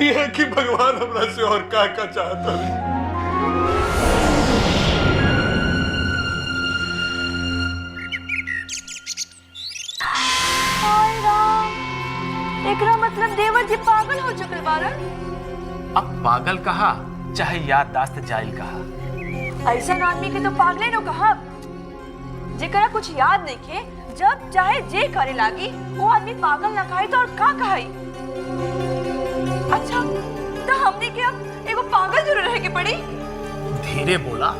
ये कि भगवान हमरा से और का चाहता है। हाय राम, एकरा मतलब देवर जी पागल हो चुकल बारन। अब पागल कहा चाहे याददाश्त जाइल कहा, ऐसा आदमी के तो पागले नो कहा, जेकरा कुछ याद नहीं के जब चाहे जे करे लागी वो आदमी पागल ना कहे तो और का कहे? अच्छा तो हमने के अब एगो पागल जरूर रहे के पड़ी। धीरे बोला,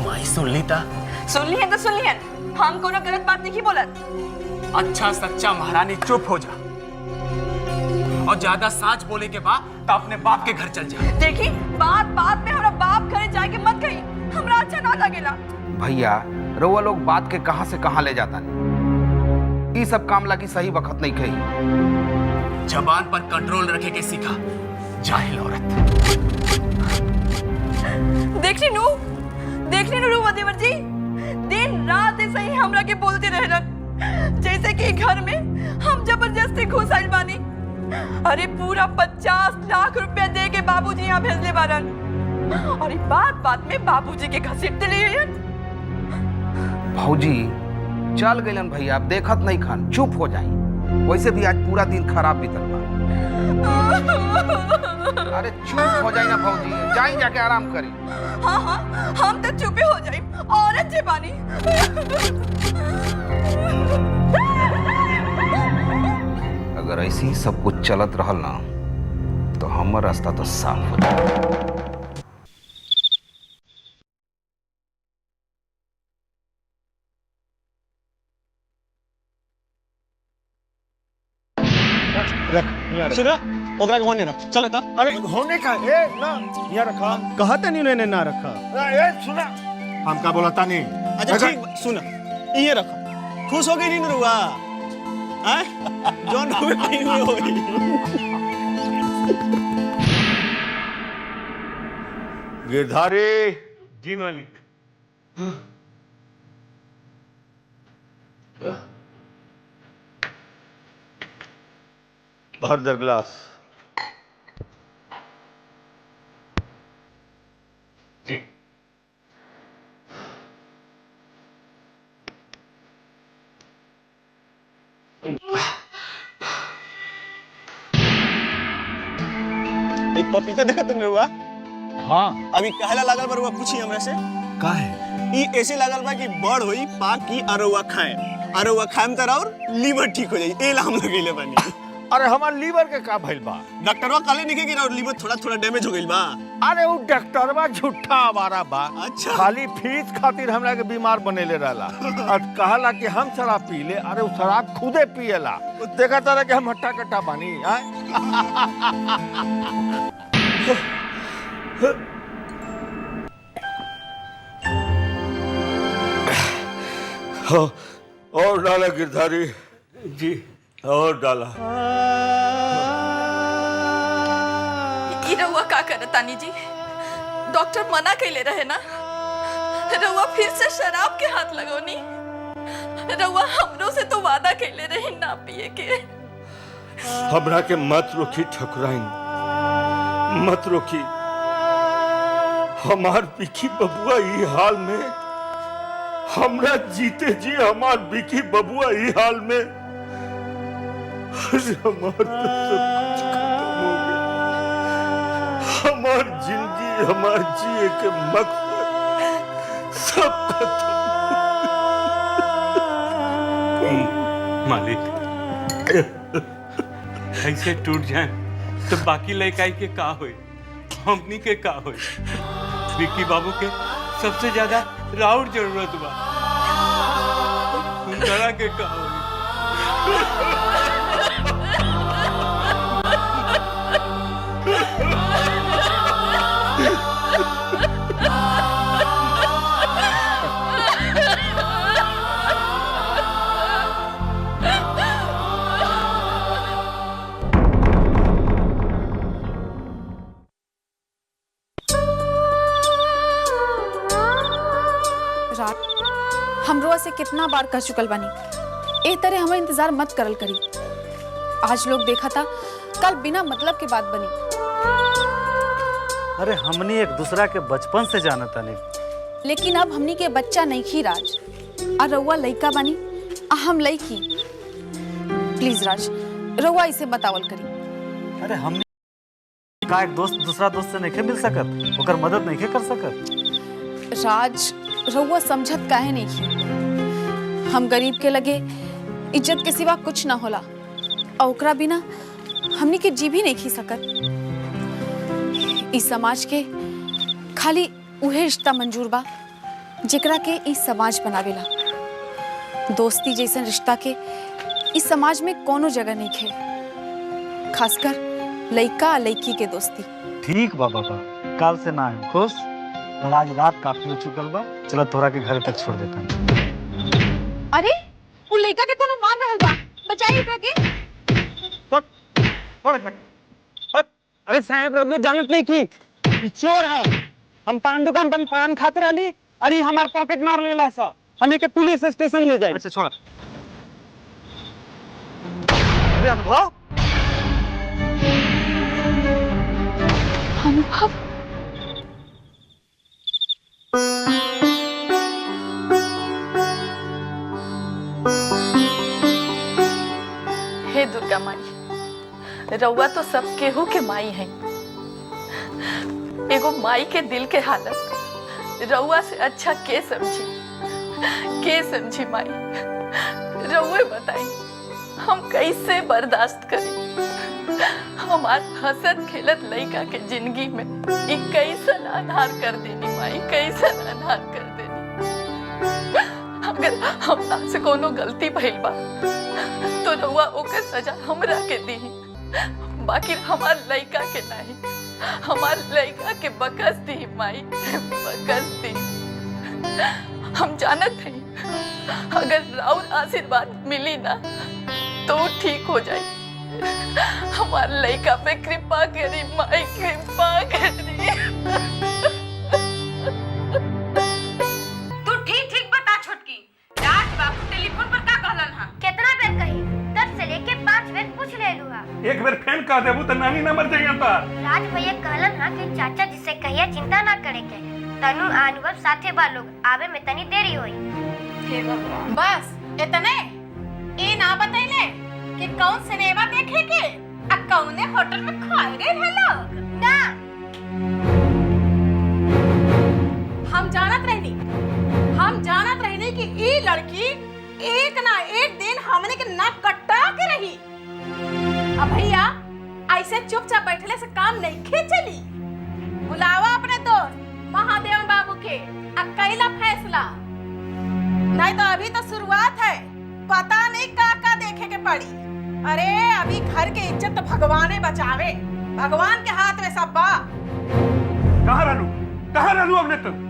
माई सुन ली था। सुन ली है तो सुन ली है, हम कोनो गलत बात नहीं बोलत। अच्छा सच्चा महारानी चुप हो जा, और ज्यादा साच बोले के बाद तो अपने बाप के घर चल जा। देखी बात बात में हमरा बाप घरे जाए के मत कही, हमरा अच्छा ना लगेला। भैया रउआ लोग बात के कहां से कहां ले जाता नहीं, ये सब काम लगी सही वक्त नहीं कही। जबान पर कंट्रोल रखे के सीखा, जाहिल औरत। देख ली नू देवर जी, दिन रात ऐसे ही हमरा के बोलते रहलन जैसे कि घर में हम जबरदस्ती घुस आइल बानी। अरे पूरा 50 लाख रुपया दे के बाबूजी यहाँ भेजले बारन, और बात बात में बाबूजी के घसीट दिले। भौजी चल गइलन भैया, आप देखत नहीं खान, चुप हो जाई। वैसे भी आज पूरा दिन खराब बीतल बा। अरे चुप हो जाई ना भौजी, जाई जाके आराम करी। हाँ हाँ हम तो चुपे हो जाई, औरत जे बानी। अगर ऐसे ही सब कुछ चलत रहल ना तो हमर रास्ता तो साफ हो जाए। सुना ओकरा के होने रख, चल ता। अरे होने का ए ना यहाँ रखा, कहा था नहीं उन्होंने ना रखा। ए सुना, हम का बोला था नहीं। अच्छा ठीक, सुना ये रखा, खुश हो गई नहीं रुआ? जॉन हुए नहीं हुए। गिरधारी जी मालिक। भर दर गिलास। एक पपीता देखा तुमने हुआ? हाँ अभी कहला लागल बरुआ, पूछी हमरा से का है? ई ऐसे लागल बा कि बड़ होई पाक की अरुआ खाए, अरुआ खाएम त और लीवर ठीक हो जाई, एला हम लगेले बानी। अरे हमार लीवर के का भइल बा? डॉक्टरवा कहले नहीं कि और लीवर थोड़ा थोड़ा डैमेज हो गइल बा। अरे वो डॉक्टरवा झूठा आवारा बा। अच्छा। खाली फीस खातिर हमरा के बीमार बनेले रहला और कहला कि हम शराब पी ले। अरे वो शराब खुदे पिएला, देखा तारा कि हम हट्टा कट्टा बानी। और डाला गिरधारी जी, और डाला। ई रउआ का करत तानी जी? डॉक्टर मना कइले रहे ना, रउआ फिर से शराब के हाथ लगौनी। रउआ हमरो से तो वादा कैले रही ना पिए के। हमरा के मत रोकी ठकुराइन, मत रोकी। हमार बिकी बबुआ ई हाल में, हमरा जीते जी हमार बिकी बबुआ ई हाल में, अरे हमार तो सब कुछ खत्म हो गया। हमार जिंदगी, हमार जिए के मकसद सब खत्म। मालिक ऐसे टूट जाए तो बाकी लड़काई के का होई, हमनी के का होई। विक्की बाबू के सबसे ज्यादा राउर जरूरत बा, उनकरा के का होई। हमरो से कितना बार कह चुकल बानी, ए तरह हमें इंतजार मत करल करी। आज लोग देखा था, कल बिना मतलब के बात बनी। अरे हमनी एक दूसरा के बचपन से जानता नहीं, लेकिन अब हमनी के बच्चा नहीं खी राज, आ रउआ लइका बानी आ हम लइकी। प्लीज राज, रउआ इसे बतावल करी। अरे हमनी का एक दोस्त दूसरा दोस्त से नहीं मिल सकत, ओकर मदद नहीं कर सकत। राज, रउआ समझत काहे नहीं की? हम गरीब के लगे इज्जत के सिवा कुछ ना होला, और ओकरा बिना हमनी के जी भी नहीं खी सकत। इस समाज के खाली उहे रिश्ता मंजूर बा जेकरा के इस समाज बनावेला। दोस्ती जैसन रिश्ता के इस समाज में कोनो जगह नहीं खे, खासकर लइका लइकी के दोस्ती। ठीक बा बाबा, काल से ना है खुश। आज रात काफी हो चुकल बा, चलो तोरा के घर तक छोड़ देता हूँ। अरे वो लड़का के कोनो मार रहल बा, बचाइए एकरा के। अरे साहब रउआ जानत नहीं की चोर है। हम पान दुकान पर पान खाते रहली, अरे हमार पॉकेट मार लेला सा, हमें के पुलिस स्टेशन ले जाए। अच्छा छोड़। अरे अनुभव, अनुभव हे दुर्गा माई, रउआ तो सब केहू के माई है। एगो माई के दिल के हालत रउआ से अच्छा के समझी माई? रउए बताई हम कैसे बर्दाश्त करी? हमार हंसत खेलत लइका के जिंदगी में ई कैसन अनहार कर देनी माई, कैसन अनहार कर देनी। अगर हमरा से कोनो गलती भइल बा तो रउआ ओकर सजा हमरा के दी, बाकी हमार लइका के नहीं। हमार लइका के बकस दी माई, बकस दी। हम जानत हई अगर राउर आशीर्वाद मिली ना तो ठीक हो जाए। हमार लइका पे कृपा करी माई, कृपा करी। तू ठीक बता छोटकी, राज बाबू टेलीफोन पर का कहलन हां? कितना बेर कही? 10 से लेके 5 बेर पूछ लेलू हा। एक बेर फेन कह देबू त नानी ना मर जाइए ता। राज भैया कहलन हा कि चाचा जी से कहिया चिंता ना करे के, तनु अनुभव साथे बा लोग आवे में तनी देरी होई। हे भगवान, बस इतने? ए ना बतैले कि कौन सिनेमा देखे के आ कौने होटल में खाए गए हैं लोग? ना, हम जानत रहनी कि ई लड़की एक ना एक दिन हमने के नाक कटा के रही। अब भैया ऐसे चुपचाप बैठले से काम नहीं खे चली। बुलावा अपने दोस्त महादेव बाबू के आ कैला फैसला, नहीं तो अभी तो शुरुआत है, पता नहीं का देखे के पड़ी। अरे अभी घर के इज्जत तो भगवान बचावे, भगवान के हाथ में सब बा। कहाँ रहलू अपने तुम?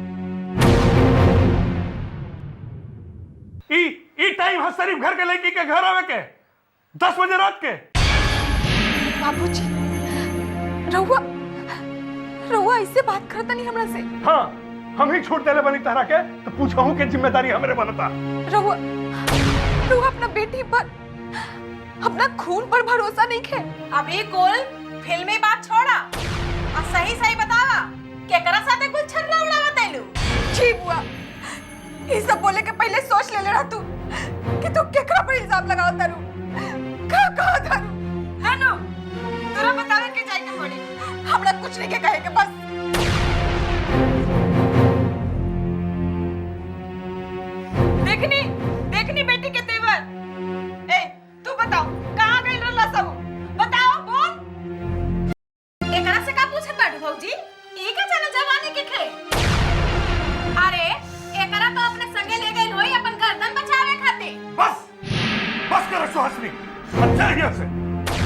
ई टाइम है शरीफ घर के लड़की के घर आवे के 10 बजे रात के। बाबूजी, रउआ ऐसे बात करता नहीं हमरा से? हाँ, हम ही छूट देले बनी तारा के तो पूछहूं के जिम्मेदारी हमरे बनता। रहुआ अपना बेटी पर, अपना खून पर भरोसा नहीं खे। अभी कुल फिल्मी बात छोड़ा और सही सही बतावा केकरा साथे कुल छर्रा उड़ावा तैलू। जी बुआ, ये सब बोले के पहले सोच ले रहा तू कि तू केकरा पर इल्जाम लगाओ तारू। का कहा तारू? हानो तोरा बतावे के जाए के पड़ी। हमरा कुछ नहीं के कहे के बस। देखनी बेटी के तेवर। ए तू बताओ कहां गइल रहला सब? बताओ बोल। एकरा से का पूछत बाड़ू भौजी? ई का जाने जवानी के खे? अरे एकरा तो अपने संगे ले गइल होई अपन गर्दन बचावे खातिर। बस कर सुहासिनी, अच्छा है से।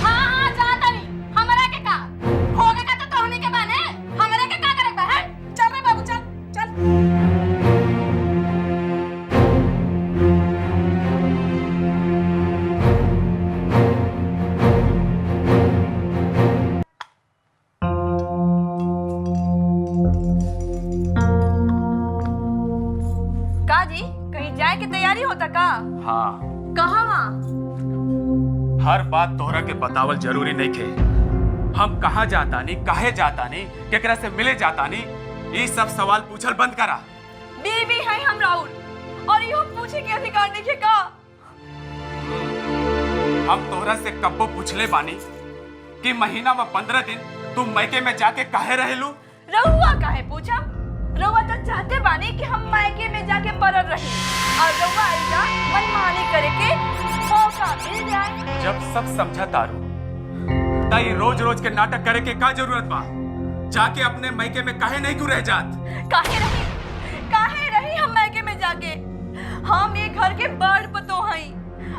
हां जा तानी। हमरा के का होगे का तो तोहनी के बाने। हमरा के का करे बा? चल रे बाबू चल चल। होता का? हाँ, कहाँ वहाँ? हर बात तोहरा के बतावल जरूरी नहीं खे। हम कहाँ जाता नहीं, काहे जाता नहीं, केकरा से मिले जाता नहीं, ये सब सवाल पूछल बंद करा। बीवी है हम राहुल और यो पूछे के अधिकार नहीं के का? हम तोहरा से कब्बो पूछले बानी कि महीना में 15 दिन तुम मैके में जाके काहे रहेलू? रहुआ काहे पूछा? रहुआ तो चाहते बानी कि हम मैके में जाके परर रहे और रहुआ आइजा मनमानी करे के मौका मिल जाए। जब सब समझा तारू तई रोज रोज के नाटक करे के का जरूरत बा? जाके अपने मैके में काहे नहीं क्यों रह जात? काहे रही हम मैके में जाके? हम ये घर के बड़ पतो हई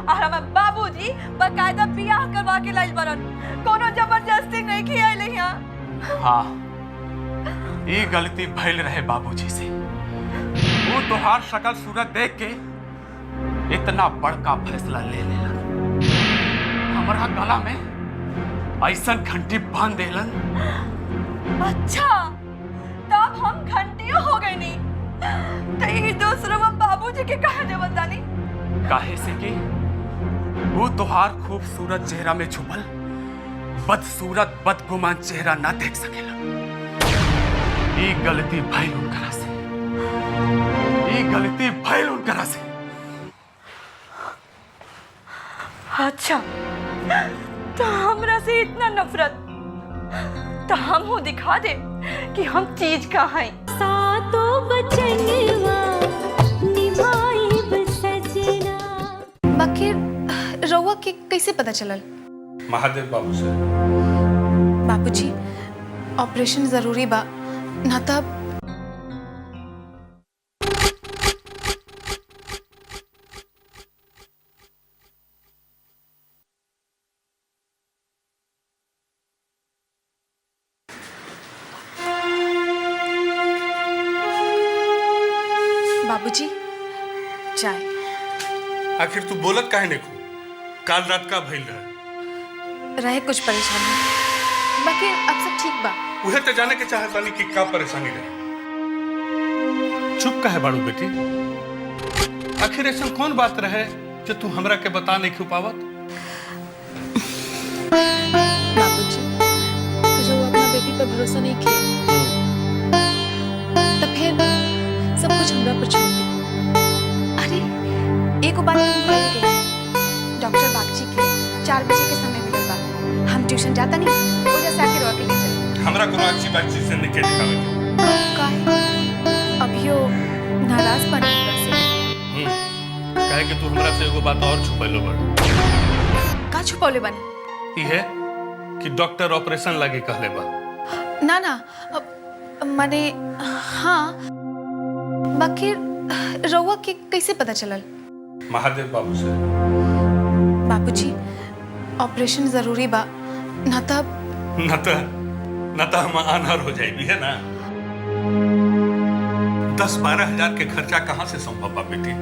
और हमार बाबूजी बकायदा बियाह करवा के लाइल बरन। कोनो जबरदस्ती नहीं खियाइले यहाँ। हाँ, ये गलती भइल रहे बाबूजी से। वो तोहार शक्ल सूरत देख के इतना बड़का फैसला ले लेला। हमारा गला में ऐसा घंटी बांध देलन। अच्छा, तब हम घंटियों हो गए नहीं। तई दूसरों में बाबूजी के कहा देवत दानी? काहे से कि वो तोहार खूबसूरत चेहरा में छुपल बदसूरत बदगुमान चेहरा ना देख सकेला। ये गलती भइल उनकरा से। ये गलती भइल उनकरा से। अच्छा, तो हमरा से इतना नफरत? तो हम हो दिखा दे कि हम चीज का हैं। सातों बचनवा निभाई सजना। बाकी रउआ के कैसे पता चलल? महादेव बाबू से। बाबूजी, ऑपरेशन जरूरी बा ना तब। बाबूजी, चाय। आखिर तू बोलत काहे नहीं खू? काल रात का भइल रहे कुछ परेशानी, बाकी अब सब ठीक बा। उहे तो जाने के चाहत बानी कि का परेशानी रहे। चुप काहे बाड़ू बेटी? आखिर ऐसा कौन बात रहे जो तू हमरा के बता नहीं क्यों पावत? बाबूजी, जो अपना बेटी पर भरोसा नहीं किया तो फिर सब कुछ हमरा पर छोड़ दी। अरे एक बात हम भूल गए। डॉक्टर बागची के 4 बजे के समय मिलल बा। हम ट्यूशन जाता नहीं, ओजा से आके रोके ले चल। हमरा कोनो अच्छी बात चीज से नहीं के दिखावे के। काहे? अभियो नाराज बनी हमरा से। काहे कि तू हमरा से एगो बात और छुपैलो बड़। का छुपौले बनी? ई है कि डॉक्टर ऑपरेशन लगे कहले बा। ना ना, माने हाँ, बाकी रउआ के कैसे पता चलल? महादेव बाबू से। बाबूजी, ऑपरेशन जरूरी बा ना तब। न तो हम अनहर हो जाएगी है ना। 10-12 हजार के खर्चा कहाँ से संभव बा बेटी?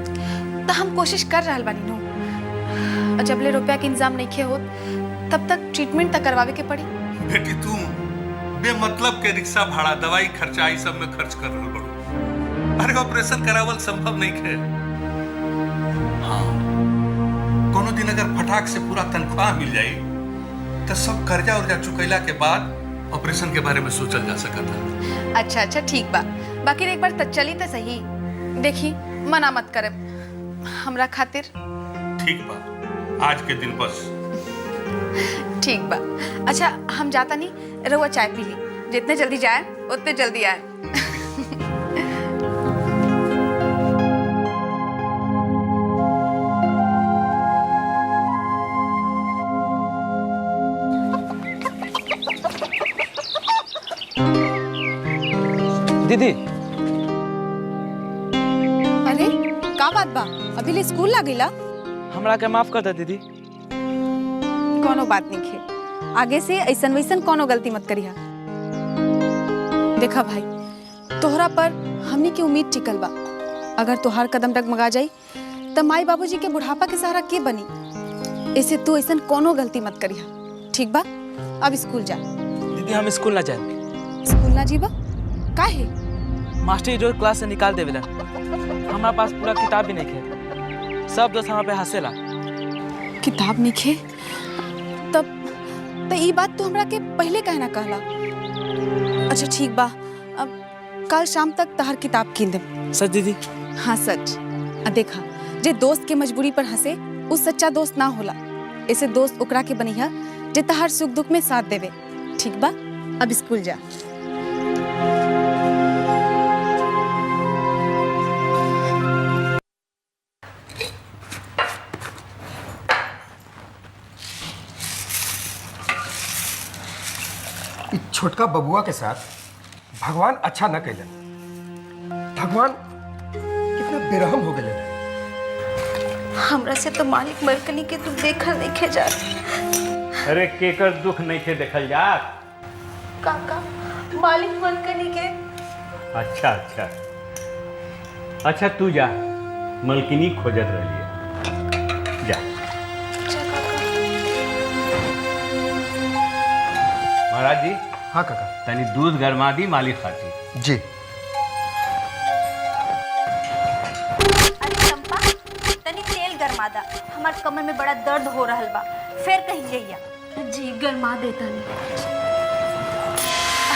तो हम कोशिश कर रहल बानी नो। जबले रुपया के इंतजाम नहीं खे होत तब तक ट्रीटमेंट तक करवावे के पड़ी। बेटी तू बेमतलब के रिक्शा भाड़ा, दवाई खर्चा ई सब में खर्च कर रहल बड़ू। अरे ऑपरेशन करावल संभव नहीं है। हाँ, कोनो दिन अगर फटाक से पूरा तनख्वाह मिल जाए तो सब कर्जा उर्जा चुकैला के बाद ऑपरेशन के बारे में सोचल जा सकता है। अच्छा अच्छा ठीक बा, बाकी एक बार तक चली तो सही। देखी मना मत करे हमरा खातिर। ठीक बा, आज के दिन बस। ठीक बा। अच्छा हम जाता नहीं, रहुआ चाय पी ली, जितने जल्दी जाए उतने जल्दी आए। दीदी अरे का बात बा, अभी ले स्कूल लागेला? हमरा के माफ कर दे दीदी। कोनो बात नहीं खे, आगे से ऐसन वैसन कोनो गलती मत करिहा। देखा भाई, तोहरा पर हमनी की उम्मीद टिकल बा। अगर तोहार कदम डगमगा जाई तो माई बाबूजी के बुढ़ापा के सहारा के बनी। ऐसे तू ऐसन कोनो गलती मत करिहा, ठीक बा? अब स्कूल जा। दीदी हम स्कूल ना जाए। स्कूल ना जीबा? काहे? मास्टर रोज क्लास से निकाल देवेला। हमारे पास पूरा किताब भी नहीं है। सब दोस्त हमारे पे हंसेला। किताब नहीं खे? तब तो ये बात तो हमरा के पहले कहना कहला। अच्छा ठीक बा, अब कल शाम तक तहर किताब कीन देम। सच दीदी? हाँ सच। देखा, जे दोस्त के मजबूरी पर हंसे वो सच्चा दोस्त ना होला। ऐसे दोस्त ओकरा के बनिहा जे तहर सुख दुख में साथ देवे, ठीक बा? अब स्कूल जा। छोटका बबुआ के साथ भगवान अच्छा न कैलन। भगवान कितना बेरहम हो गए। हमरा से तो मालिक मरकनी के तू देखल नहीं जा। अरे केकर दुख नहीं थे देखल जा। काका मालिक मरकनी के। अच्छा अच्छा अच्छा, तू जा, मलकिनी खोजत रही जा। महाराज जी। हाँ काका। तनी दूध गरमा दी, मालिक खाती। जी। अरे चंपा, तनी तेल गरमा दा, हमार कमर में बड़ा दर्द हो रहा बा, फिर कहीं जइया। जी गरमा देता नहीं।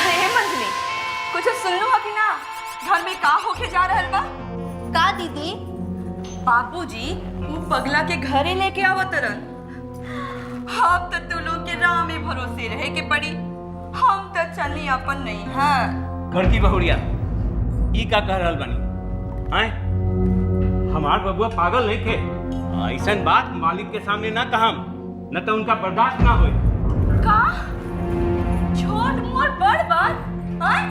अरे मंजली, कुछ सुन लो कि ना, घर में का होके जा रहल बा? का दीदी? बाबूजी वो पगला के घरे लेके आवत रन। हम तो तू लोग के राह में भरोसे रहे के पड़ी। हम तो चली अपन नहीं है। घरकी बहुरिया ई का कह रहल बनी? आए हमार बबुआ पागल नहीं थे। ऐसन बात मालिक के सामने ना कहम, न तो उनका बर्दाश्त ना होए। का छोट मोट बड़ बात? आए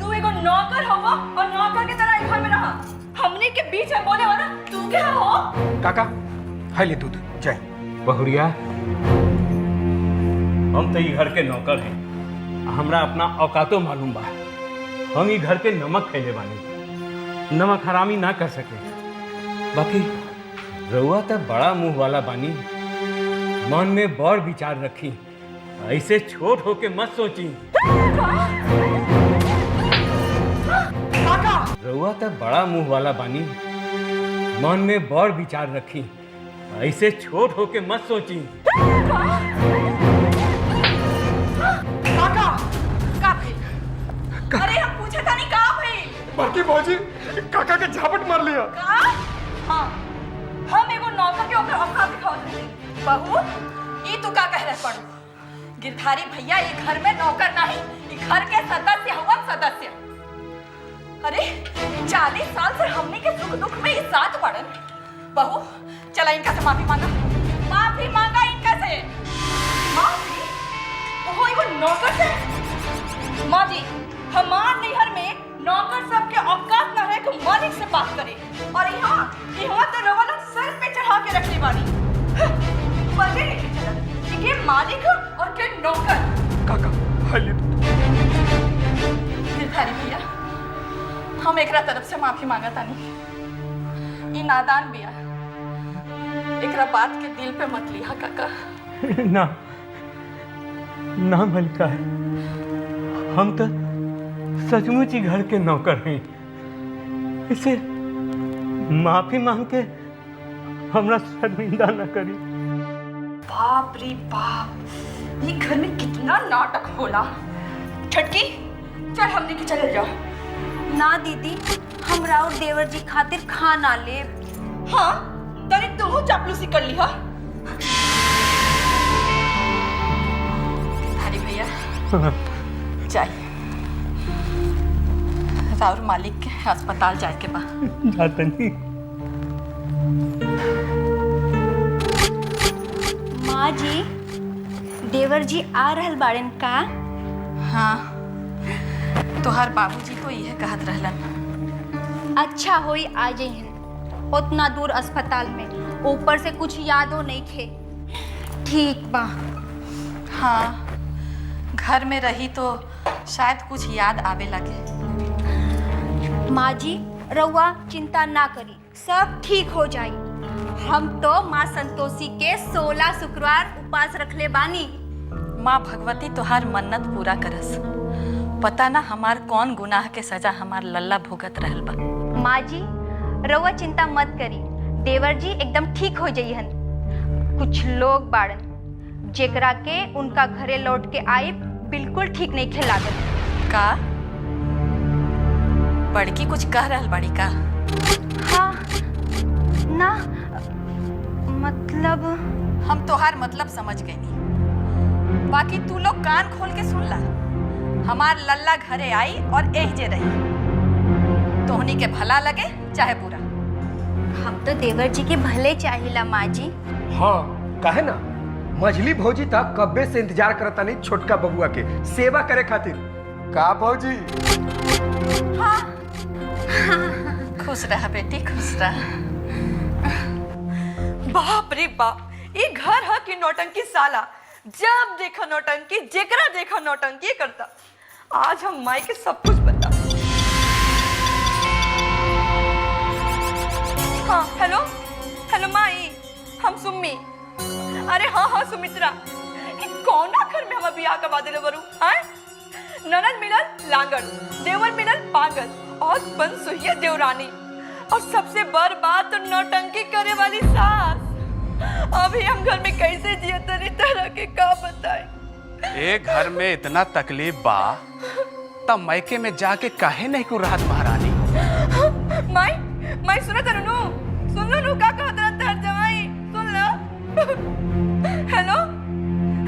तू एगो नौकर होवा और नौकर के तरह घर में रहा। हमने के बीच में बोले वाला तू क्या हो? काका हाय ले दूध जाए। बहुरिया हम तो ये घर के नौकर हैं, हमरा अपना औकातो मालूम बा। हम ये घर के नमक खैले बानी, नमक हरामी ना कर सके। बाकी रउआ तो बड़ा मुंह वाला बानी, मन में बड़ विचार रखी, ऐसे छोट होके मत सोची। रउआ तो बड़ा मुंह वाला बानी, मन में बड़ विचार रखी, ऐसे छोट होके मत सोची। अरे हम पूछे था नहीं का भाई? बड़की भौजी काका के झापट मार लिया। का? हाँ, हम एगो नौकर के ऊपर औकात दिखावत रहे। बहू, ये तू का कह रहे पड़ू? गिरधारी भैया ये घर में नौकर नहीं, ये घर के सदस्य हुआ सदस्य। अरे 40 साल से हमने के सुख दुख में इस साथ पड़न। बहू, चला इनका से माफी मांगा। माफी मांगा इनका से। माफी? वो एगो नौकर से? माँ जी, हमार नैहर में नौकर सब के औकात ना है कि मालिक से बात करे। और यहाँ तो रवा लोग सर पे चढ़ा के रखने वाली। पता नहीं चला कि के मालिक और के नौकर। काका हाय ले दूध। गिरधारी भैया, हम एकरा तरफ से माफी मांगा तानी। ये नादान बिया, एकरा बात के दिल पे मत लिया काका। ना ना मलिका है, हम तो सचमुच ही घर के नौकर हैं। इसे माफी मांग के हमरा शर्मिंदा न करी। बाप रे बाप, ये घर में कितना नाटक होला। छटकी चल हमने के चले जाओ। ना दीदी, हमरा और देवर जी खातिर खाना ले। हाँ तनी तुम चापलूसी कर ली। हा हरी भैया जाइए, राउर मालिक के अस्पताल जाए के बा। जातनी माँ जी, देवर जी आ रहल बाड़न का? हाँ, तोहार बाबूजी तो यह कहत रहलन। अच्छा होई आ जाइहन। उतना दूर अस्पताल में, ऊपर से कुछ यादो नहीं खे। ठीक बा। हाँ, घर में रही तो शायद कुछ याद आवे लगे। माँ जी रउआ चिंता ना करी, सब ठीक हो जाई। हम तो माँ संतोषी के 16 शुक्रवार उपास रखले बानी। माँ भगवती तोहार मन्नत पूरा करस। पता ना हमार कौन गुनाह के सजा हमार लल्ला भुगत रहल बा। माँ जी रउआ चिंता मत करी, देवर जी एकदम ठीक हो जाइहन। कुछ लोग बाड़न जेकरा के उनका घरे लौट के आई बिल्कुल ठीक नहीं खे लागत। का बड़की कुछ कह रहल बड़ी का? हाँ ना, मतलब हम तोहार मतलब समझ गई नी। बाकी तू लोग कान खोल के सुन ला। हमार लल्ला घरे आई और एहजे रही। तोहनी के भला लगे चाहे बुरा। हम तो देवर जी के भले चाहिला माँ जी। हाँ काहे ना, मझली भौजी तक कब्बे से इंतजार करता नहीं छोटका बबुआ के सेवा करे खातिर। का भौजी? हाँ खुश रह बेटी, खुश रह। बाप रे बाप, ये घर है कि नौटंकी साला। जब देखो नौटंकी, जेकरा देखो नौटंकी करता। आज हम माई के सब कुछ बता। हाँ हेलो हेलो माई, हम सुम्मी। अरे हाँ हाँ सुमित्रा, कौना घर में हम बियाह करवा दिले बरू? हैं? ननद मिलल लांगड़, देवर मिलल पागल और बन सुहिया देवरानी, और सबसे बड़ बात तो नौटंकी करे वाली सास। अभी हम घर में कैसे जिए तनी तरह के का बताए। एक घर में इतना तकलीफ बा तब मैके में जाके काहे नहीं को राहत महारानी? माई सुनो तरुनु, सुन लो का कहत रहत हर जवाई, सुन लो। हेलो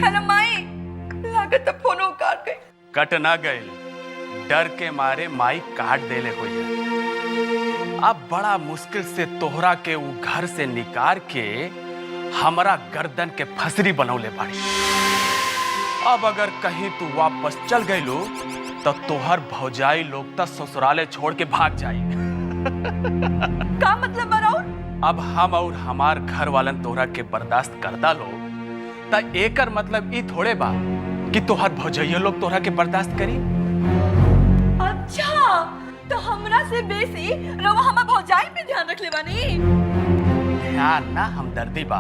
हेलो माई, लागत तो फोन काट गई। कट ना गइल, डर के मारे माई काट देले हुई है। अब बड़ा मुश्किल से तोहरा के वो घर से निकाल के हमारा गर्दन के फसरी बनौले बाड़ी। अब अगर कहीं तू वापस चल गइलो तो तोहर भौजाई लोग तो ससुराले छोड़ के भाग जाई। का मतलब बराउर? अब हम और हमार घर वालन तोहरा के बर्दाश्त करदा लो त एकर मतलब ई थोड़े बा कि तोहर भौजाइया लोग तोहरा के बर्दाश्त करी। अच्छा, तो हमरा से बेसी रवा हमार भौजाई पे ध्यान रख ले बानी। ध्यान ना हमदर्दी बा।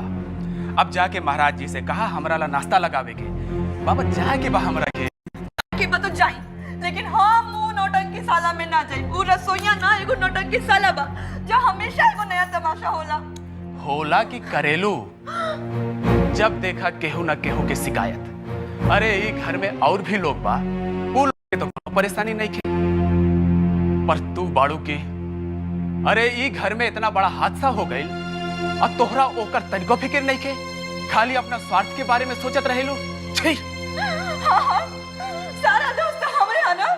अब जाके महाराज जी से कहा हमरा ला नाश्ता लगावे के। बाबा जाए के बा हमरा के बा तो जाई, लेकिन हम वो नौटंकी साला में ना जाई। वो रसोईया ना एगो नौटंकी साला बा जो हमेशा एगो नया तमाशा होला कि करेलू। जब देखा केहू ना केहू के शिकायत। अरे ये घर में और भी लोग बा, वो लोग के तो कोई परेशानी नहीं के, पर तू बाड़ू की। अरे ये घर में इतना बड़ा हादसा हो गई और तोहरा ओकर तनिको फिक्र नहीं के, खाली अपना स्वार्थ के बारे में सोचत रहेलू। छी। हाँ हाँ, सारा दोस्त हमरे है ना,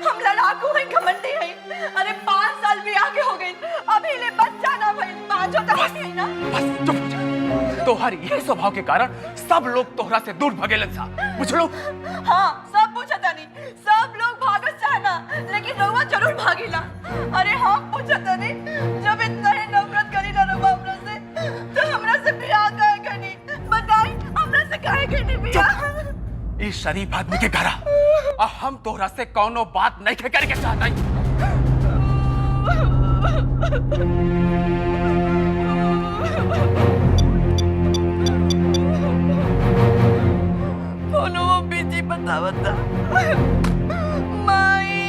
हम लड़ाकू हैं, घमंडी हैं। अरे 5 साल भी आगे हो गई, अभी ले बच्चा ना भाई, पांचों तक है ना। बस चुप हो जा। तोहर ये स्वभाव के कारण सब लोग तोहरा से दूर भगेलन सा, बुझलो? हाँ सब पूछता नहीं, सब लोग भागत चाहना, लेकिन रउआ जरूर भागीला। अरे हम पूछता नहीं, जब इतना ही नफरत करी ना रउआ हमरा से, तो हमरा से बियाह काहे करनी? बताई हमरा से काहे करनी बियाह? इस शरीफ आदमी के घरा और हम तोहरा से कौनो बात नहीं के करके चाहता। फोनो बीजी बतावता माई।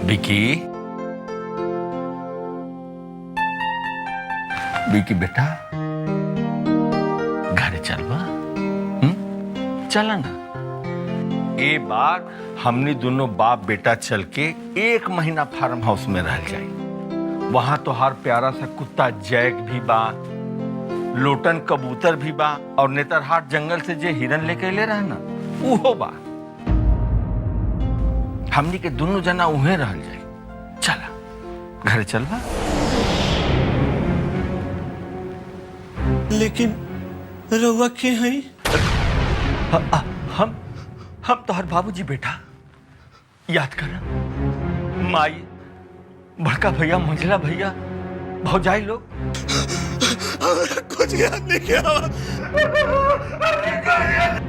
विकी, विकी बेटा, घर चलवा। चला ना। ए बार हमने दोनों बाप बेटा चल के 1 महीना फार्म हाउस में रह जाए। वहां तो हर प्यारा सा कुत्ता जैक भी बा, लोटन कबूतर भी बा, और नेतरहाट जंगल से जे हिरन लेके ले रहा ना वो बा। हमनी के दोनों जना उहे रह जाए। चला घर चलवा। लेकिन रउआ के हैं? हम तो हर बाबूजी बेटा। याद करना, माई, बड़का भैया, मंझला भैया, भौजाई लोग। कुछ याद नहीं किया।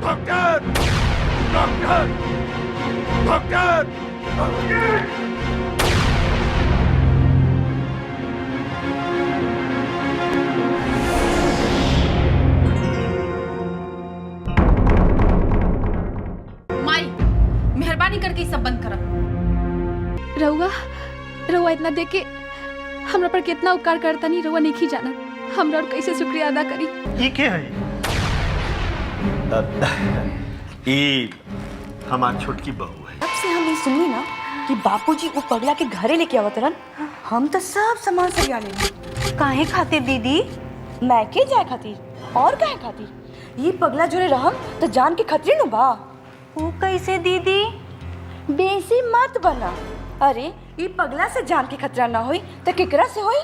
डॉक्टर, डॉक्टर, डॉक्टर, मेहरबानी करके सब बंद करा। रउआ इतना देख के हमरा पर कितना उपकार करता नहीं रउआ नहीं जाना। हमरा और कैसे शुक्रिया अदा करी। ये क्या है? ये हमारी छोटकी बहू है। अब से हम ये सुनी ना कि बापूजी वो पगला के घरे लेके आवत रहन, हम तो सब सामान सरिया लेनी। काहे खातिर दीदी? मैं के जाए खातिर और काहे खातिर? ये पगला जोरे रहम तो जान के खतरे नु बा। वो कैसे दीदी? बेसी मत बना। अरे ये पगला से जान के खतरा ना होई तो केकरा से होई?